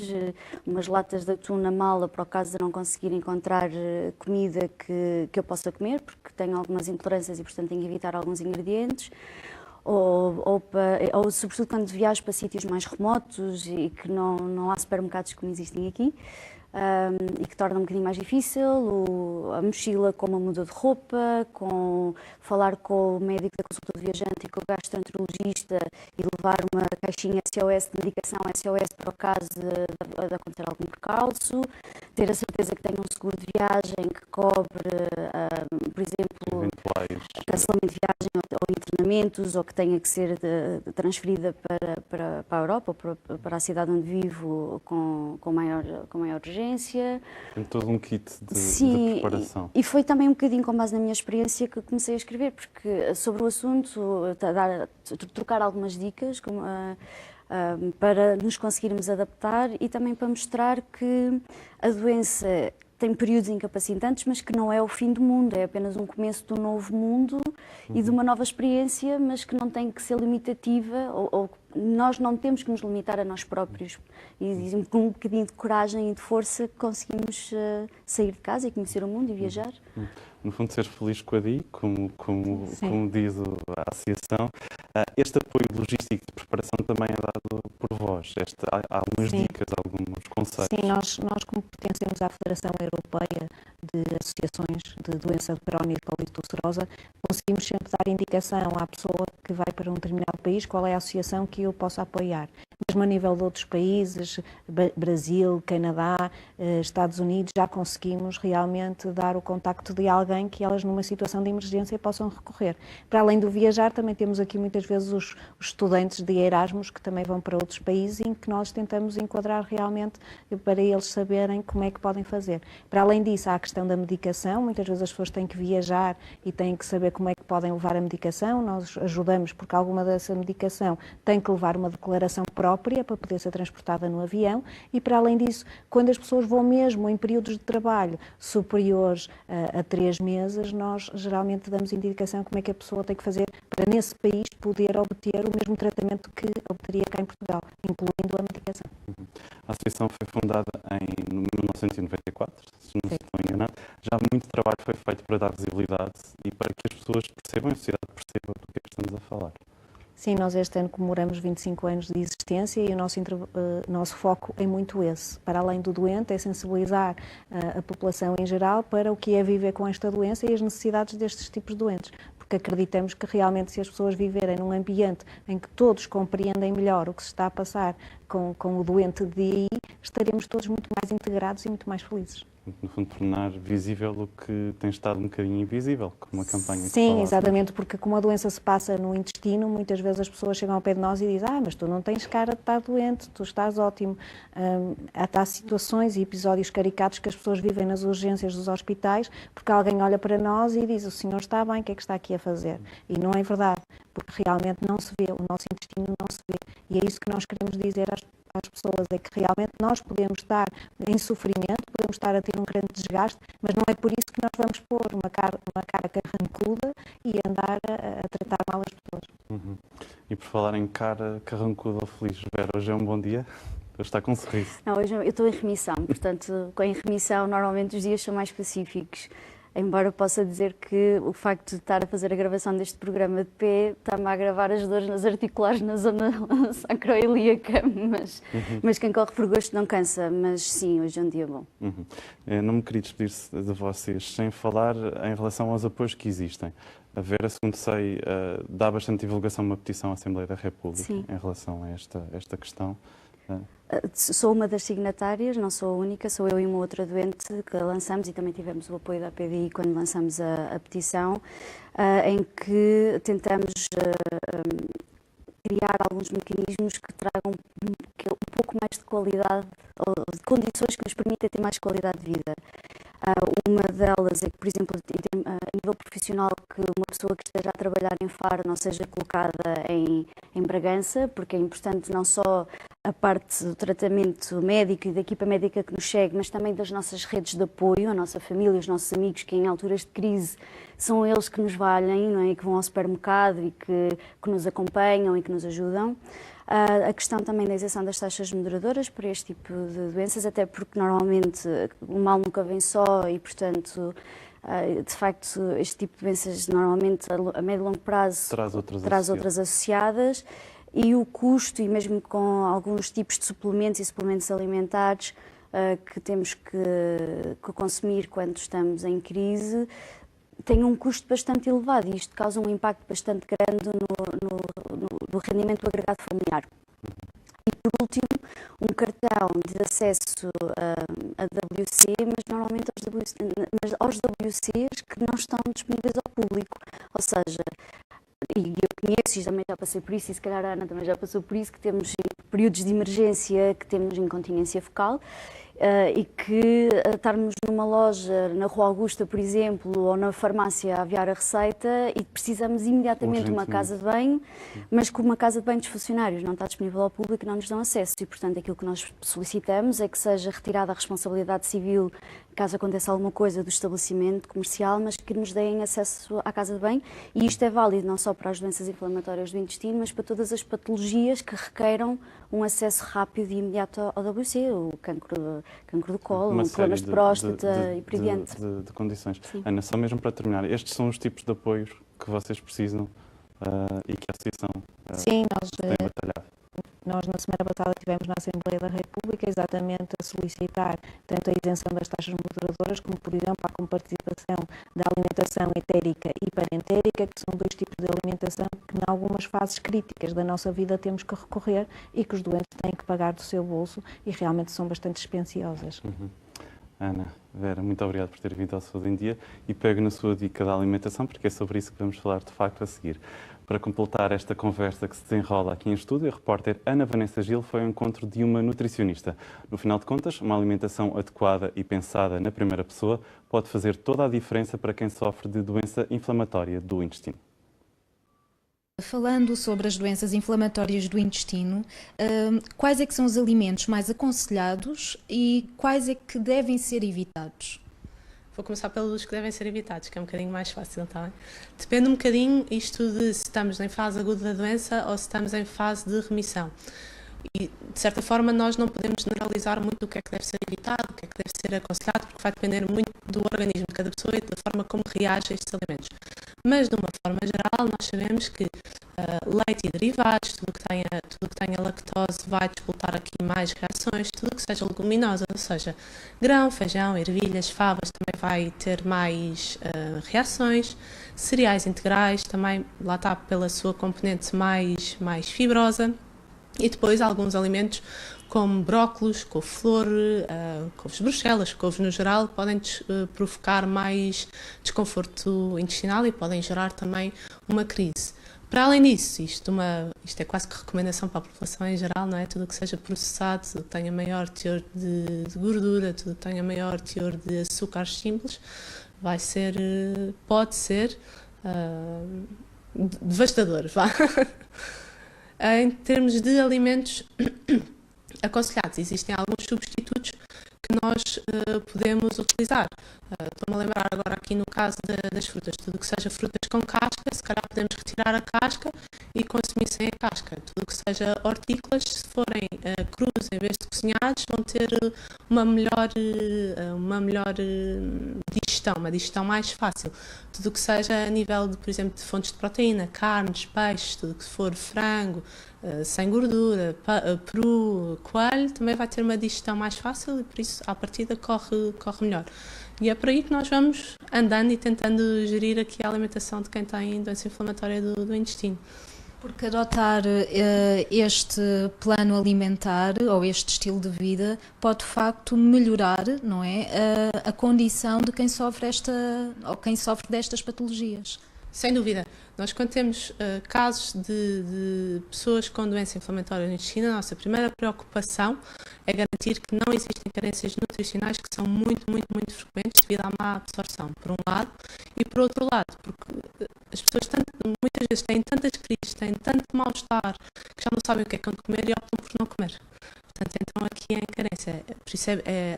umas latas de atum na mala para o caso de não conseguir encontrar comida que eu possa comer, porque tenho algumas intolerâncias e, portanto, tenho que evitar alguns ingredientes. Ou sobretudo quando viajo para sítios mais remotos e que não há supermercados como existem aqui, e que torna um bocadinho mais difícil, a mochila com uma muda de roupa, com falar com o médico da consulta do viajante e com o gastroenterologista e levar uma caixinha SOS de medicação SOS para o caso de acontecer algum percalço, ter a certeza que tenho um seguro de viagem que cobre, por exemplo, cancelamento de viagem ou internamentos, ou que tenha que ser transferida para a Europa ou para a cidade onde vivo com maior urgência. Tem todo um kit de preparação. E foi também um bocadinho com base na minha experiência que comecei a escrever, porque sobre o assunto, trocar algumas dicas para nos conseguirmos adaptar e também para mostrar que a doença tem períodos incapacitantes, mas que não é o fim do mundo, é apenas um começo de um novo mundo e de uma nova experiência, mas que não tem que ser limitativa, ou nós não temos que nos limitar a nós próprios. E com um bocadinho de coragem e de força conseguimos sair de casa e conhecer o mundo e viajar. No fundo, ser feliz com a DI, como diz a Associação. Este apoio logístico de preparação também é dado por vós. Há algumas dicas, alguns conselhos. Sim, nós como pertencemos à Federação Europeia de Associações de Doença Crónica e Colitoulcerosa, conseguimos sempre dar indicação à pessoa que vai para um determinado país qual é a associação que eu possa apoiar. mesmo a nível de outros países, Brasil, Canadá, Estados Unidos, já conseguimos realmente dar o contacto de alguém que elas numa situação de emergência possam recorrer. Para além do viajar, também temos aqui muitas vezes os estudantes de Erasmus que também vão para outros países e em que nós tentamos enquadrar realmente para eles saberem como é que podem fazer. Para além disso, há a questão da medicação, muitas vezes as pessoas têm que viajar e têm que saber como é que podem levar a medicação, nós ajudamos porque alguma dessa medicação tem que levar uma declaração própria para poder ser transportada no avião e para além disso, quando as pessoas vão mesmo em períodos de trabalho superiores a 3 meses, nós geralmente damos indicação como é que a pessoa tem que fazer para nesse país poder obter o mesmo tratamento que obteria cá em Portugal, incluindo a medicação. A associação foi fundada em 1994, se não estou enganado. Já muito trabalho foi feito para dar visibilidade e para que as pessoas percebam, a sociedade perceba do que é que estamos a falar. Sim, nós este ano comemoramos 25 anos de existência e o nosso foco é muito esse. Para além do doente, é sensibilizar a população em geral para o que é viver com esta doença e as necessidades destes tipos de doentes. Porque acreditamos que realmente se as pessoas viverem num ambiente em que todos compreendem melhor o que se está a passar com o doente de DI, estaremos todos muito mais integrados e muito mais felizes. No fundo, tornar visível o que tem estado um bocadinho invisível, como uma campanha. Sim, exatamente, porque como a doença se passa no intestino, muitas vezes as pessoas chegam ao pé de nós e dizem mas tu não tens cara de estar doente, tu estás ótimo. Há situações e episódios caricatos que as pessoas vivem nas urgências dos hospitais, porque alguém olha para nós e diz, o senhor está bem, o que é que está aqui a fazer? E não é verdade, porque realmente não se vê, o nosso intestino não se vê. E é isso que nós queremos dizer às pessoas, é que realmente nós podemos estar em sofrimento, podemos estar a ter um grande desgaste, mas não é por isso que nós vamos pôr uma cara carrancuda e andar a tratar mal as pessoas. E por falar em cara carrancuda ou feliz, Vera, hoje é um bom dia? Hoje está com um sorriso. Não, hoje eu estou em remissão, portanto, em remissão normalmente os dias são mais pacíficos. Embora possa dizer que o facto de estar a fazer a gravação deste programa de pé está-me a agravar as dores nas articulares na zona sacroiliaca, mas quem corre por gosto não cansa, mas sim, hoje é um dia bom. Não me queria despedir-se de vocês sem falar em relação aos apoios que existem. A Vera, segundo sei, dá bastante divulgação a uma petição à Assembleia da República em relação a esta questão. Sou uma das signatárias, não sou a única, sou eu e uma outra doente que lançamos e também tivemos o apoio da APDI quando lançamos a petição, em que tentamos criar alguns mecanismos que tragam um pouco mais de qualidade, ou de condições que nos permitem ter mais qualidade de vida. Uma delas é que, por exemplo, a nível profissional, que uma pessoa que esteja a trabalhar em Faro não seja colocada em Bragança, porque é importante não só a parte do tratamento médico e da equipa médica que nos segue, mas também das nossas redes de apoio, a nossa família, os nossos amigos, que em alturas de crise são eles que nos valem, não é? Que vão ao supermercado e que nos acompanham e que nos ajudam. A questão também da isenção das taxas moderadoras para este tipo de doenças, até porque normalmente o mal nunca vem só e, portanto, de facto, este tipo de doenças normalmente a médio e longo prazo traz outras associadas e o custo, e mesmo com alguns tipos de suplementos e suplementos alimentares que temos que consumir quando estamos em crise, tem um custo bastante elevado e isto causa um impacto bastante grande no rendimento agregado familiar. E, por último, um cartão de acesso a WC, mas normalmente aos WCs que não estão disponíveis ao público. Ou seja, e eu conheço e também já passei por isso, e se calhar a Ana também já passou por isso, que temos períodos de emergência, que temos incontinência fecal, e que estarmos numa loja na Rua Augusta, por exemplo, ou na farmácia a aviar a receita e precisamos imediatamente de uma casa de banho, mas com uma casa de banho dos funcionários não está disponível ao público e não nos dão acesso e, portanto, aquilo que nós solicitamos é que seja retirada a responsabilidade civil caso aconteça alguma coisa do estabelecimento comercial, mas que nos deem acesso à casa de banho e isto é válido não só para as doenças inflamatórias do intestino, mas para todas as patologias que requeiram um acesso rápido e imediato ao WC, o cancro do colo, problemas de próstata e por diante. De condições. Sim. Ana, só mesmo para terminar, estes são os tipos de apoios que vocês precisam e que a Associação tem batalhado? nós na semana passada tivemos na Assembleia da República exatamente a solicitar tanto a isenção das taxas moderadoras como, por exemplo, a comparticipação da alimentação etérica e parentérica, que são 2 tipos de alimentação que, em algumas fases críticas da nossa vida, temos que recorrer e que os doentes têm que pagar do seu bolso e realmente são bastante dispensiosas. Ana, Vera, muito obrigado por ter vindo ao Saúde em Dia e pego na sua dica da alimentação, porque é sobre isso que vamos falar de facto a seguir. Para completar esta conversa que se desenrola aqui em estúdio, a repórter Ana Vanessa Gil foi ao encontro de uma nutricionista. No final de contas, uma alimentação adequada e pensada na primeira pessoa pode fazer toda a diferença para quem sofre de doença inflamatória do intestino. Falando sobre as doenças inflamatórias do intestino, quais é que são os alimentos mais aconselhados e quais é que devem ser evitados? Vou começar pelos que devem ser evitados, que é um bocadinho mais fácil, está bem? Depende um bocadinho isto de se estamos em fase aguda da doença ou se estamos em fase de remissão. E, de certa forma, nós não podemos generalizar muito o que é que deve ser evitado, o que é que deve ser aconselhado, porque vai depender muito do organismo de cada pessoa e da forma como reage a estes alimentos. Mas, de uma forma geral, nós sabemos que leite e derivados, tudo que tenha lactose vai disputar aqui mais reações, tudo que seja leguminosa, ou seja, grão, feijão, ervilhas, favas, também vai ter mais reações. Cereais integrais, também, lá está, pela sua componente mais fibrosa. E depois alguns alimentos como brócolos, couve-flor, couves de Bruxelas, couves no geral, podem provocar mais desconforto intestinal e podem gerar também uma crise. Para além disso, isto é quase que recomendação para a população em geral, não é? Tudo que seja processado, tudo que tenha maior teor de gordura, tudo que tenha maior teor de açúcares simples, pode ser devastador, vá. Em termos de alimentos aconselhados, existem alguns substitutos que nós podemos utilizar. Estou-me a lembrar agora aqui no caso das frutas, tudo que seja frutas com casca, se calhar podemos retirar a casca e consumir sem a casca. Tudo que seja hortícolas, se forem crus em vez de cozinhados, vão ter uma melhor digestão, uma digestão mais fácil. Tudo que seja a nível de, por exemplo, de fontes de proteína, carnes, peixes, tudo que for frango, sem gordura, peru, coelho, também vai ter uma digestão mais fácil e por isso à partida corre melhor. E é por aí que nós vamos andando e tentando gerir aqui a alimentação de quem tem doença inflamatória do intestino. Porque adotar este plano alimentar ou este estilo de vida pode de facto melhorar, não é, a condição de quem sofre destas patologias. Sem dúvida. Nós, quando temos casos de pessoas com doença inflamatória no intestino, a nossa primeira preocupação é garantir que não existem carências nutricionais que são muito frequentes devido à má absorção, por um lado, e por outro lado, porque as pessoas muitas vezes têm tantas crises, têm tanto mal-estar, que já não sabem o que é que vão comer e optam por não comer. Portanto, entram aqui em carência. Por isso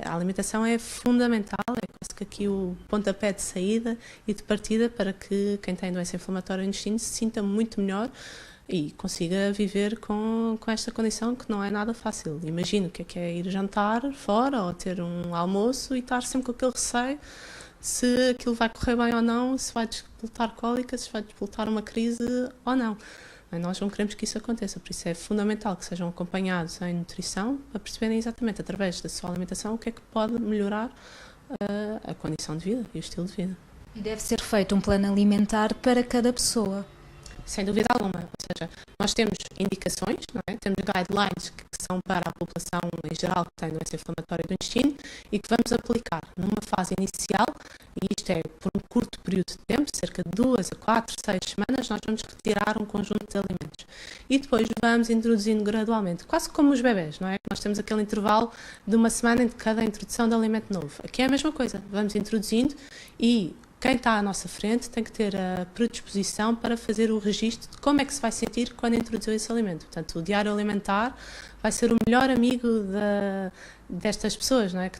a alimentação é fundamental, é quase que aqui o pontapé de saída e de partida para que quem tem doença inflamatória no intestino se sinta muito melhor e consiga viver com esta condição que não é nada fácil. Imagino o que é ir jantar fora ou ter um almoço e estar sempre com aquele receio se aquilo vai correr bem ou não, se vai despoltar cólicas, se vai despoltar uma crise ou não. Nós não queremos que isso aconteça, por isso é fundamental que sejam acompanhados em nutrição para perceberem exatamente através da sua alimentação o que é que pode melhorar a condição de vida e o estilo de vida. E deve ser feito um plano alimentar para cada pessoa. Sem dúvida alguma, ou seja, nós temos indicações, não é? Temos guidelines que são para a população em geral que tem doença inflamatória do intestino e que vamos aplicar numa fase inicial, e isto é por um curto período de tempo, cerca de 2 a 4, 6 semanas, nós vamos retirar um conjunto de alimentos e depois vamos introduzindo gradualmente, quase como os bebés, não é? Nós temos aquele intervalo de uma semana entre cada introdução de alimento novo. Aqui é a mesma coisa, vamos introduzindo e quem está à nossa frente tem que ter a predisposição para fazer o registro de como é que se vai sentir quando introduziu esse alimento. Portanto, o diário alimentar vai ser o melhor amigo destas pessoas, não é? que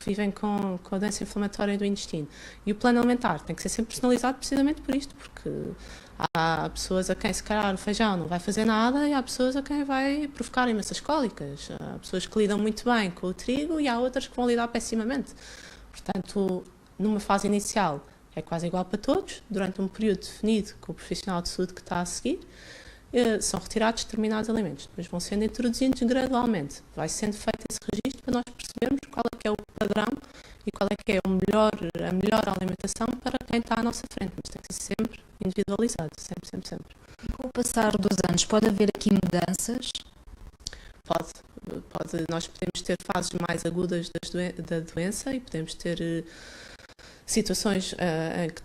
vivem com a doença inflamatória do intestino. E o plano alimentar tem que ser sempre personalizado precisamente por isto, porque há pessoas a quem se calhar o feijão não vai fazer nada e há pessoas a quem vai provocar imensas cólicas. Há pessoas que lidam muito bem com o trigo e há outras que vão lidar pessimamente. Portanto, numa fase inicial, é quase igual para todos, durante um período definido com o profissional de saúde que está a seguir. são retirados determinados alimentos, depois vão sendo introduzidos gradualmente. Vai sendo feito esse registro para nós percebermos qual é que é o padrão e qual é que é a melhor alimentação para quem está à nossa frente. Mas tem que ser sempre individualizado, sempre. E com o passar dos anos, pode haver aqui mudanças? Pode. Nós podemos ter fases mais agudas da doença e podemos ter situações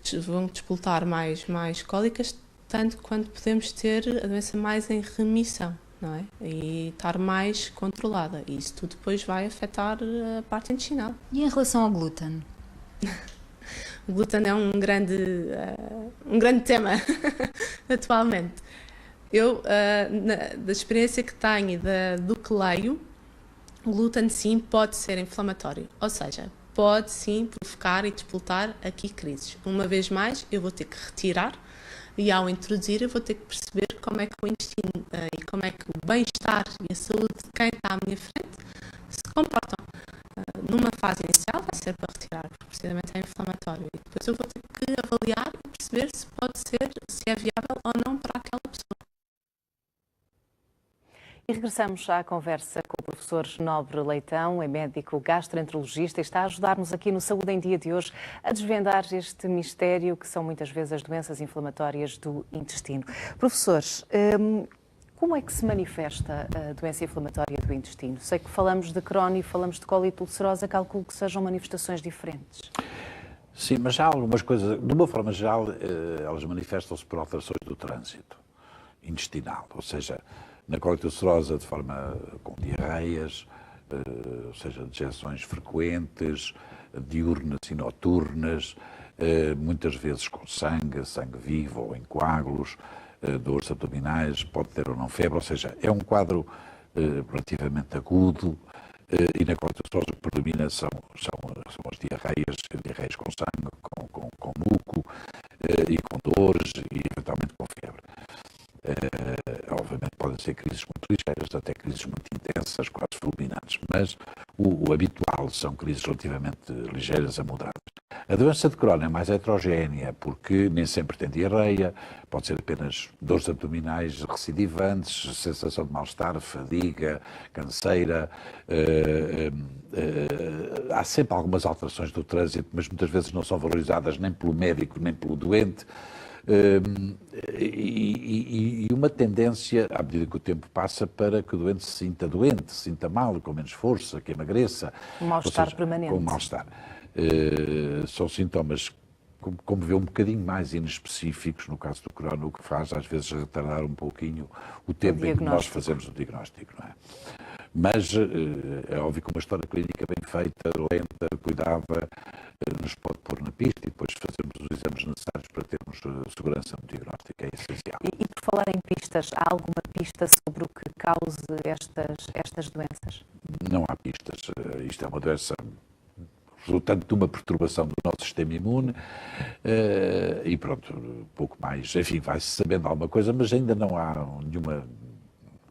que vão despoltar mais cólicas, tanto quanto podemos ter a doença mais em remissão, não é? E estar mais controlada. E isso tudo depois vai afetar a parte intestinal. E em relação ao glúten? O glúten é um grande tema atualmente. Eu, da experiência que tenho e do que leio, o glúten sim pode ser inflamatório, ou seja, pode sim provocar e despoltar aqui crises. Uma vez mais, eu vou ter que retirar e ao introduzir eu vou ter que perceber como é que o intestino e como é que o bem-estar e a saúde de quem está à minha frente se comportam. Numa fase inicial vai ser para retirar, porque precisamente é inflamatório. E depois eu vou ter que avaliar e perceber se é viável ou não para aquela pessoa. E regressamos à conversa com o professor Nobre Leitão, é médico gastroenterologista e está a ajudar-nos aqui no Saúde em Dia de hoje a desvendar este mistério que são muitas vezes as doenças inflamatórias do intestino. Professores, como é que se manifesta a doença inflamatória do intestino? Sei que falamos de Crohn e falamos de colite ulcerosa, calculo que sejam manifestações diferentes. Sim, mas há algumas coisas, de uma forma geral, elas manifestam-se por alterações do trânsito intestinal, ou seja, na colite ulcerosa de forma com diarreias, ou seja, dejeções frequentes, diurnas e noturnas, muitas vezes com sangue vivo ou em coágulos, dores abdominais, pode ter ou não febre, ou seja, é um quadro relativamente agudo e na colite ulcerosa o que predomina são as diarreias com sangue, com muco e com dores e eventualmente com febre. Obviamente podem ser crises muito ligeiras, até crises muito intensas, quase fulminantes, mas o habitual são crises relativamente ligeiras a moderadas. A doença de Crohn é mais heterogénea, porque nem sempre tem diarreia, pode ser apenas dores abdominais recidivantes, sensação de mal-estar, fadiga, canseira. Há sempre algumas alterações do trânsito, mas muitas vezes não são valorizadas nem pelo médico, nem pelo doente. E uma tendência, à medida que o tempo passa, para que o doente se sinta mal, com menos força, que emagreça. Um mal-estar permanente. Com mal-estar. São sintomas, como vê, um bocadinho mais inespecíficos, no caso do Crohn, o que faz às vezes retardar um pouquinho o tempo em que nós fazemos o diagnóstico, não é? Mas é óbvio que uma história clínica bem feita, lenta, cuidada, nos pode pôr na pista e depois fazermos os exames necessários para termos segurança no diagnóstico, é essencial. E por falar em pistas, há alguma pista sobre o que cause estas doenças? Não há pistas. Isto é uma doença resultante de uma perturbação do nosso sistema imune e pronto, pouco mais. Enfim, vai-se sabendo alguma coisa, mas ainda não há nenhuma,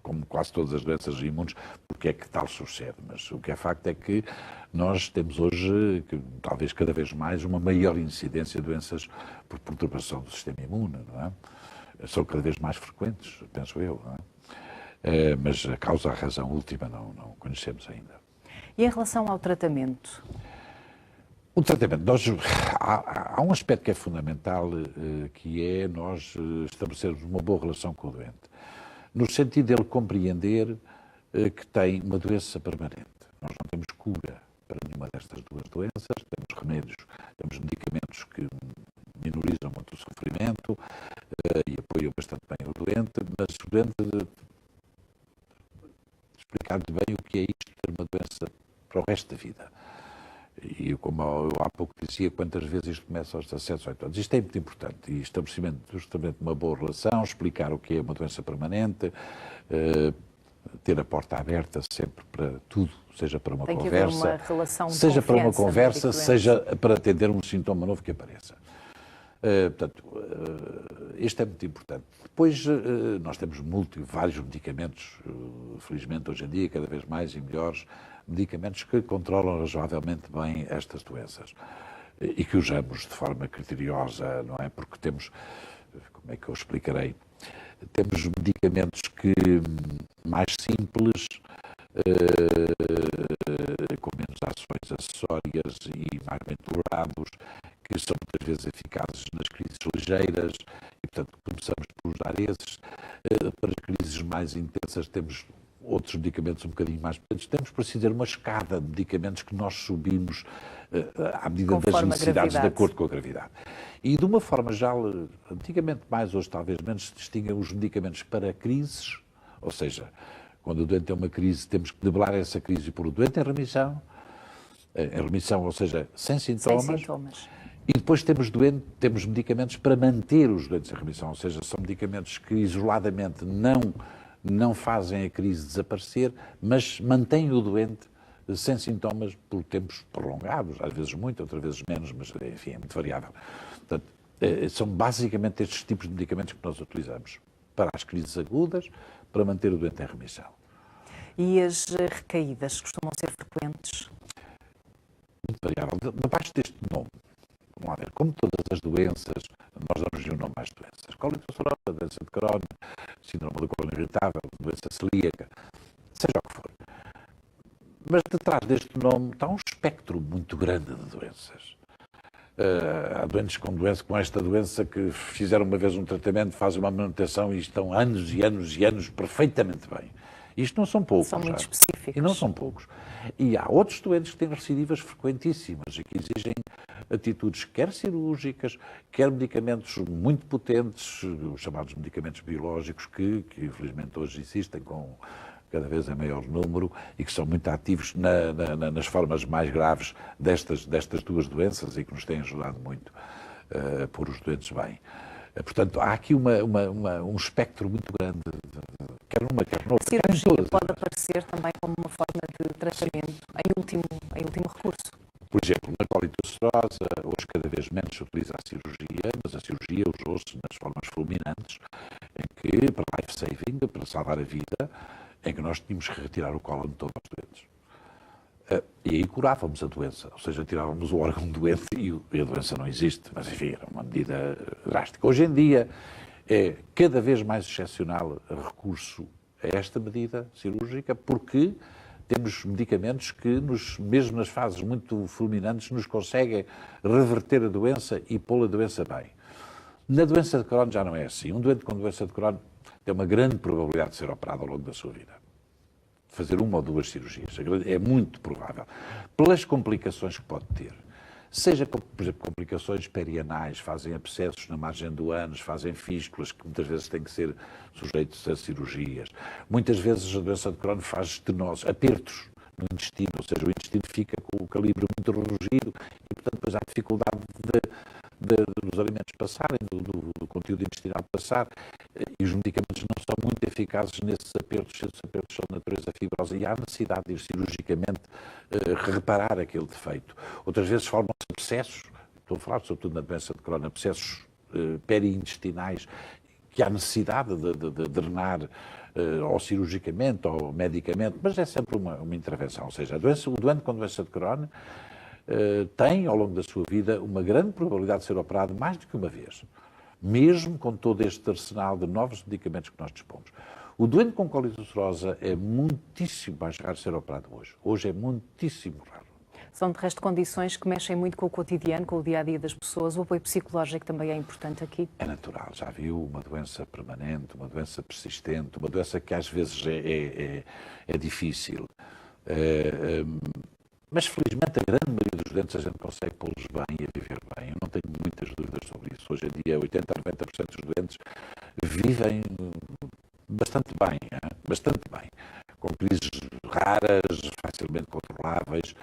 como quase todas as doenças imunes, porque é que tal sucede. Mas o que é facto é que nós temos hoje, talvez cada vez mais, uma maior incidência de doenças por perturbação do sistema imune, não é? São cada vez mais frequentes, penso eu, não é? Mas a causa, a razão última, não conhecemos ainda. E em relação ao tratamento? O tratamento, há um aspecto que é fundamental, que é nós estabelecermos uma boa relação com o doente, no sentido de ele compreender que tem uma doença permanente. Nós não temos cura para nenhuma destas duas doenças, temos remédios, temos medicamentos que minorizam muito o sofrimento e apoiam bastante bem o doente, mas o doente explicar-lhe bem o que é isto, ter uma doença para o resto da vida. E como eu há pouco dizia, quantas vezes isto começa aos 17, 18 anos. Isto é muito importante. E estabelecimento justamente de uma boa relação, explicar o que é uma doença permanente, ter a porta aberta sempre para tudo, seja para uma conversa, tem que haver uma relação de seja para uma confiança, conversa, seja para atender um sintoma novo que apareça. Portanto, isto é muito importante. Depois, nós temos vários medicamentos, felizmente hoje em dia, cada vez mais e melhores, medicamentos que controlam razoavelmente bem estas doenças e que usamos de forma criteriosa, não é? Porque temos, como é que eu explicarei, temos medicamentos mais simples, com menos ações acessórias e mais bem tolerados, que são muitas vezes eficazes nas crises ligeiras, e portanto começamos por usar esses. Para as crises mais intensas temos outros medicamentos um bocadinho mais potentes. Temos, por assim dizer, uma escada de medicamentos que nós subimos à medida das necessidades, de acordo com a gravidade. E de uma forma geral, antigamente mais, hoje talvez menos, se distinguem os medicamentos para crises, ou seja, quando o doente tem uma crise, temos que debelar essa crise e pôr o doente em remissão, ou seja, sem sintomas. E depois temos medicamentos para manter os doentes em remissão, ou seja, são medicamentos que isoladamente não fazem a crise desaparecer, mas mantêm o doente sem sintomas por tempos prolongados, às vezes muito, outras vezes menos, mas enfim, é muito variável. Portanto, são basicamente estes tipos de medicamentos que nós utilizamos para as crises agudas, para manter o doente em remissão. E as recaídas costumam ser frequentes? Muito variável. Debaixo deste nome, vamos lá ver, como todas as doenças, nós damos um nome às doenças. Cólite ulcerosa, doença de Crohn, síndrome do colo irritável, doença celíaca, seja o que for. Mas detrás deste nome está um espectro muito grande de doenças. Há doentes com esta doença que fizeram uma vez um tratamento, fazem uma manutenção e estão anos e anos e anos perfeitamente bem. Isto não são poucos. São muito específicos. E não são poucos. E há outros doentes que têm recidivas frequentíssimas e que exigem atitudes quer cirúrgicas, quer medicamentos muito potentes, os chamados medicamentos biológicos, que infelizmente hoje existem com cada vez em maior número e que são muito ativos nas formas mais graves destas duas doenças e que nos têm ajudado muito a pôr os doentes bem. Portanto, há aqui um espectro muito grande, quer numa, quer noutra. A cirurgia pode aparecer também como uma forma de tratamento em último recurso. Por exemplo, na cólite ulcerosa, hoje cada vez menos se utiliza a cirurgia, mas a cirurgia usou-se nas formas fulminantes, em que, para life saving, para salvar a vida, em que nós tínhamos que retirar o cólon todo aos doentes. E aí curávamos a doença, ou seja, tirávamos o órgão doente e a doença não existe, mas enfim, era uma medida drástica. Hoje em dia é cada vez mais excepcional o recurso a esta medida cirúrgica, porque temos medicamentos que, mesmo nas fases muito fulminantes, nos conseguem reverter a doença e pô-la a doença bem. Na doença de Crohn já não é assim. Um doente com doença de Crohn tem uma grande probabilidade de ser operado ao longo da sua vida. Fazer uma ou duas cirurgias. É muito provável. Pelas complicações que pode ter. Seja, por exemplo, complicações perianais, fazem abscessos na margem do ânus, fazem fístulas que muitas vezes têm que ser sujeitos a cirurgias. Muitas vezes a doença de Crohn faz estenose, apertos no intestino, ou seja, o intestino fica com o calibre muito reduzido e, portanto, depois há dificuldade dos alimentos passarem, do conteúdo intestinal passar, e os medicamentos não são muito eficazes nesses apertos, se esses apertos são de natureza fibrosa, e há necessidade de ir cirurgicamente reparar aquele defeito. Outras vezes formam-se abscessos, estou a falar sobretudo na doença de Crohn, abscessos periintestinais, que há necessidade de drenar ou cirurgicamente ou medicamente, mas é sempre uma intervenção. Ou seja, o doente com doença de Crohn tem, ao longo da sua vida, uma grande probabilidade de ser operado mais do que uma vez, mesmo com todo este arsenal de novos medicamentos que nós dispomos. O doente com cólite ulcerosa é muitíssimo mais raro de ser operado hoje. Hoje é muitíssimo raro. São, de resto, condições que mexem muito com o cotidiano, com o dia-a-dia das pessoas. O apoio psicológico também é importante aqui? É natural. Já viu uma doença permanente, uma doença persistente, uma doença que às vezes é difícil. Mas, felizmente, a grande maioria dos doentes a gente consegue pô-los bem e a viver bem. Eu não tenho muitas dúvidas sobre isso. Hoje em dia, 80% a 90% dos doentes vivem bastante bem, bastante bem. Com crises raras, facilmente controláveis.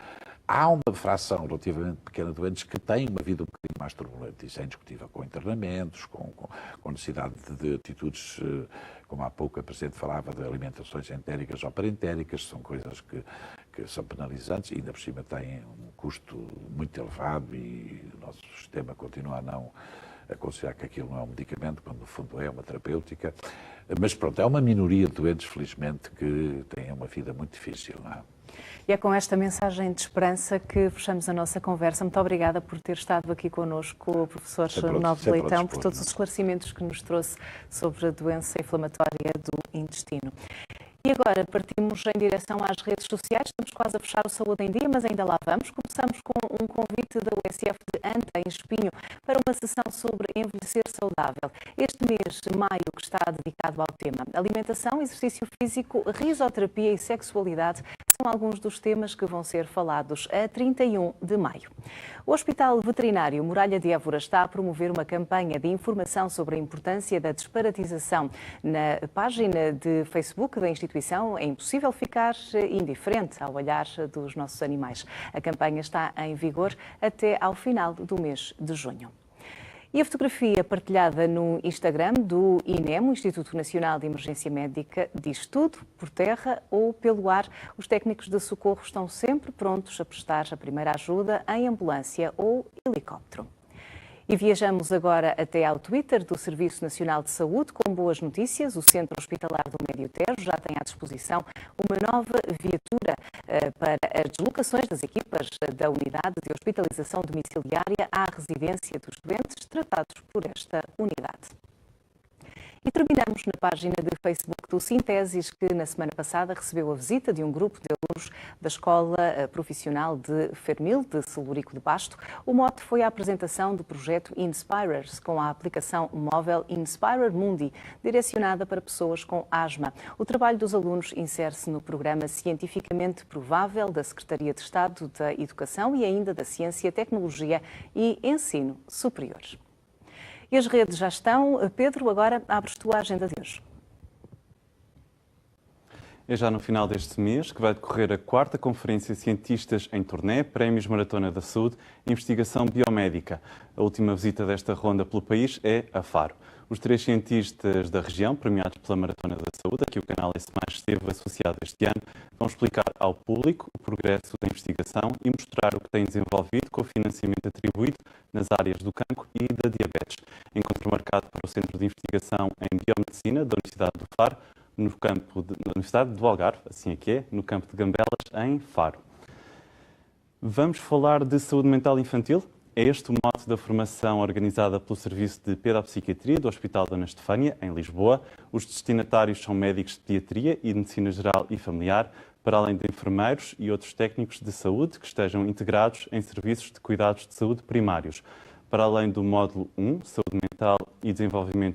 Há uma fração relativamente pequena de doentes que têm uma vida um bocadinho mais turbulenta. Isso é indiscutível, com internamentos, com necessidade de atitudes, como há pouco a Presidente falava, de alimentações entéricas ou parentéricas, são coisas que são penalizantes e ainda por cima têm um custo muito elevado e o nosso sistema continua a não considerar que aquilo não é um medicamento, quando no fundo é uma terapêutica. Mas pronto, é uma minoria de doentes, felizmente, que têm uma vida muito difícil, não é? E é com esta mensagem de esperança que fechamos a nossa conversa. Muito obrigada por ter estado aqui connosco, o professor Nobre Leitão, por todos os esclarecimentos que nos trouxe sobre a doença inflamatória do intestino. E agora partimos em direção às redes sociais. Estamos quase a fechar o Saúde em Dia, mas ainda lá vamos. Começamos com um convite da USF de Anta, em Espinho, para uma sessão sobre envelhecer saudável. Este mês de maio que está dedicado ao tema alimentação, exercício físico, risoterapia e sexualidade são alguns dos temas que vão ser falados a 31 de maio. O Hospital Veterinário Muralha de Évora está a promover uma campanha de informação sobre a importância da desparasitização. Na página de Facebook da instituição é impossível ficar indiferente ao olhar dos nossos animais. A campanha está em vigor até ao final do mês de junho. E a fotografia partilhada no Instagram do INEM, o Instituto Nacional de Emergência Médica, diz tudo: por terra ou pelo ar, os técnicos de socorro estão sempre prontos a prestar a primeira ajuda em ambulância ou helicóptero. E viajamos agora até ao Twitter do Serviço Nacional de Saúde com boas notícias. O Centro Hospitalar do Médio Tejo já tem à disposição uma nova viatura para as deslocações das equipas da Unidade de Hospitalização Domiciliária à residência dos doentes tratados por esta unidade. E terminamos na página de Facebook do Sintesis, que na semana passada recebeu a visita de um grupo de alunos da Escola Profissional de Fermil, de Celurico de Basto. O mote foi a apresentação do projeto Inspirers, com a aplicação móvel Inspirer Mundi, direcionada para pessoas com asma. O trabalho dos alunos insere-se no programa cientificamente provável da Secretaria de Estado da Educação e ainda da Ciência, Tecnologia e Ensino Superior. E as redes já estão. Pedro, agora abres tu a agenda de hoje. É já no final deste mês que vai decorrer a 4ª Conferência Cientistas em Turnê, Prémios Maratona da Saúde e Investigação Biomédica. A última visita desta ronda pelo país é a Faro. Os 3 cientistas da região, premiados pela Maratona da Saúde, a que o canal S+ esteve associado este ano, vão explicar ao público o progresso da investigação e mostrar o que têm desenvolvido com o financiamento atribuído nas áreas do cancro e da diabetes. Encontro marcado para o Centro de Investigação em Biomedicina da Universidade do Faro, na Universidade do Algarve, assim é que é, no campo de Gambelas, em Faro. Vamos falar de saúde mental infantil? É este o mote da formação organizada pelo Serviço de Pedopsiquiatria do Hospital Dona Estefânia, em Lisboa. Os destinatários são médicos de pediatria e de medicina geral e familiar, para além de enfermeiros e outros técnicos de saúde que estejam integrados em serviços de cuidados de saúde primários. Para além do módulo 1, Saúde Mental e Desenvolvimento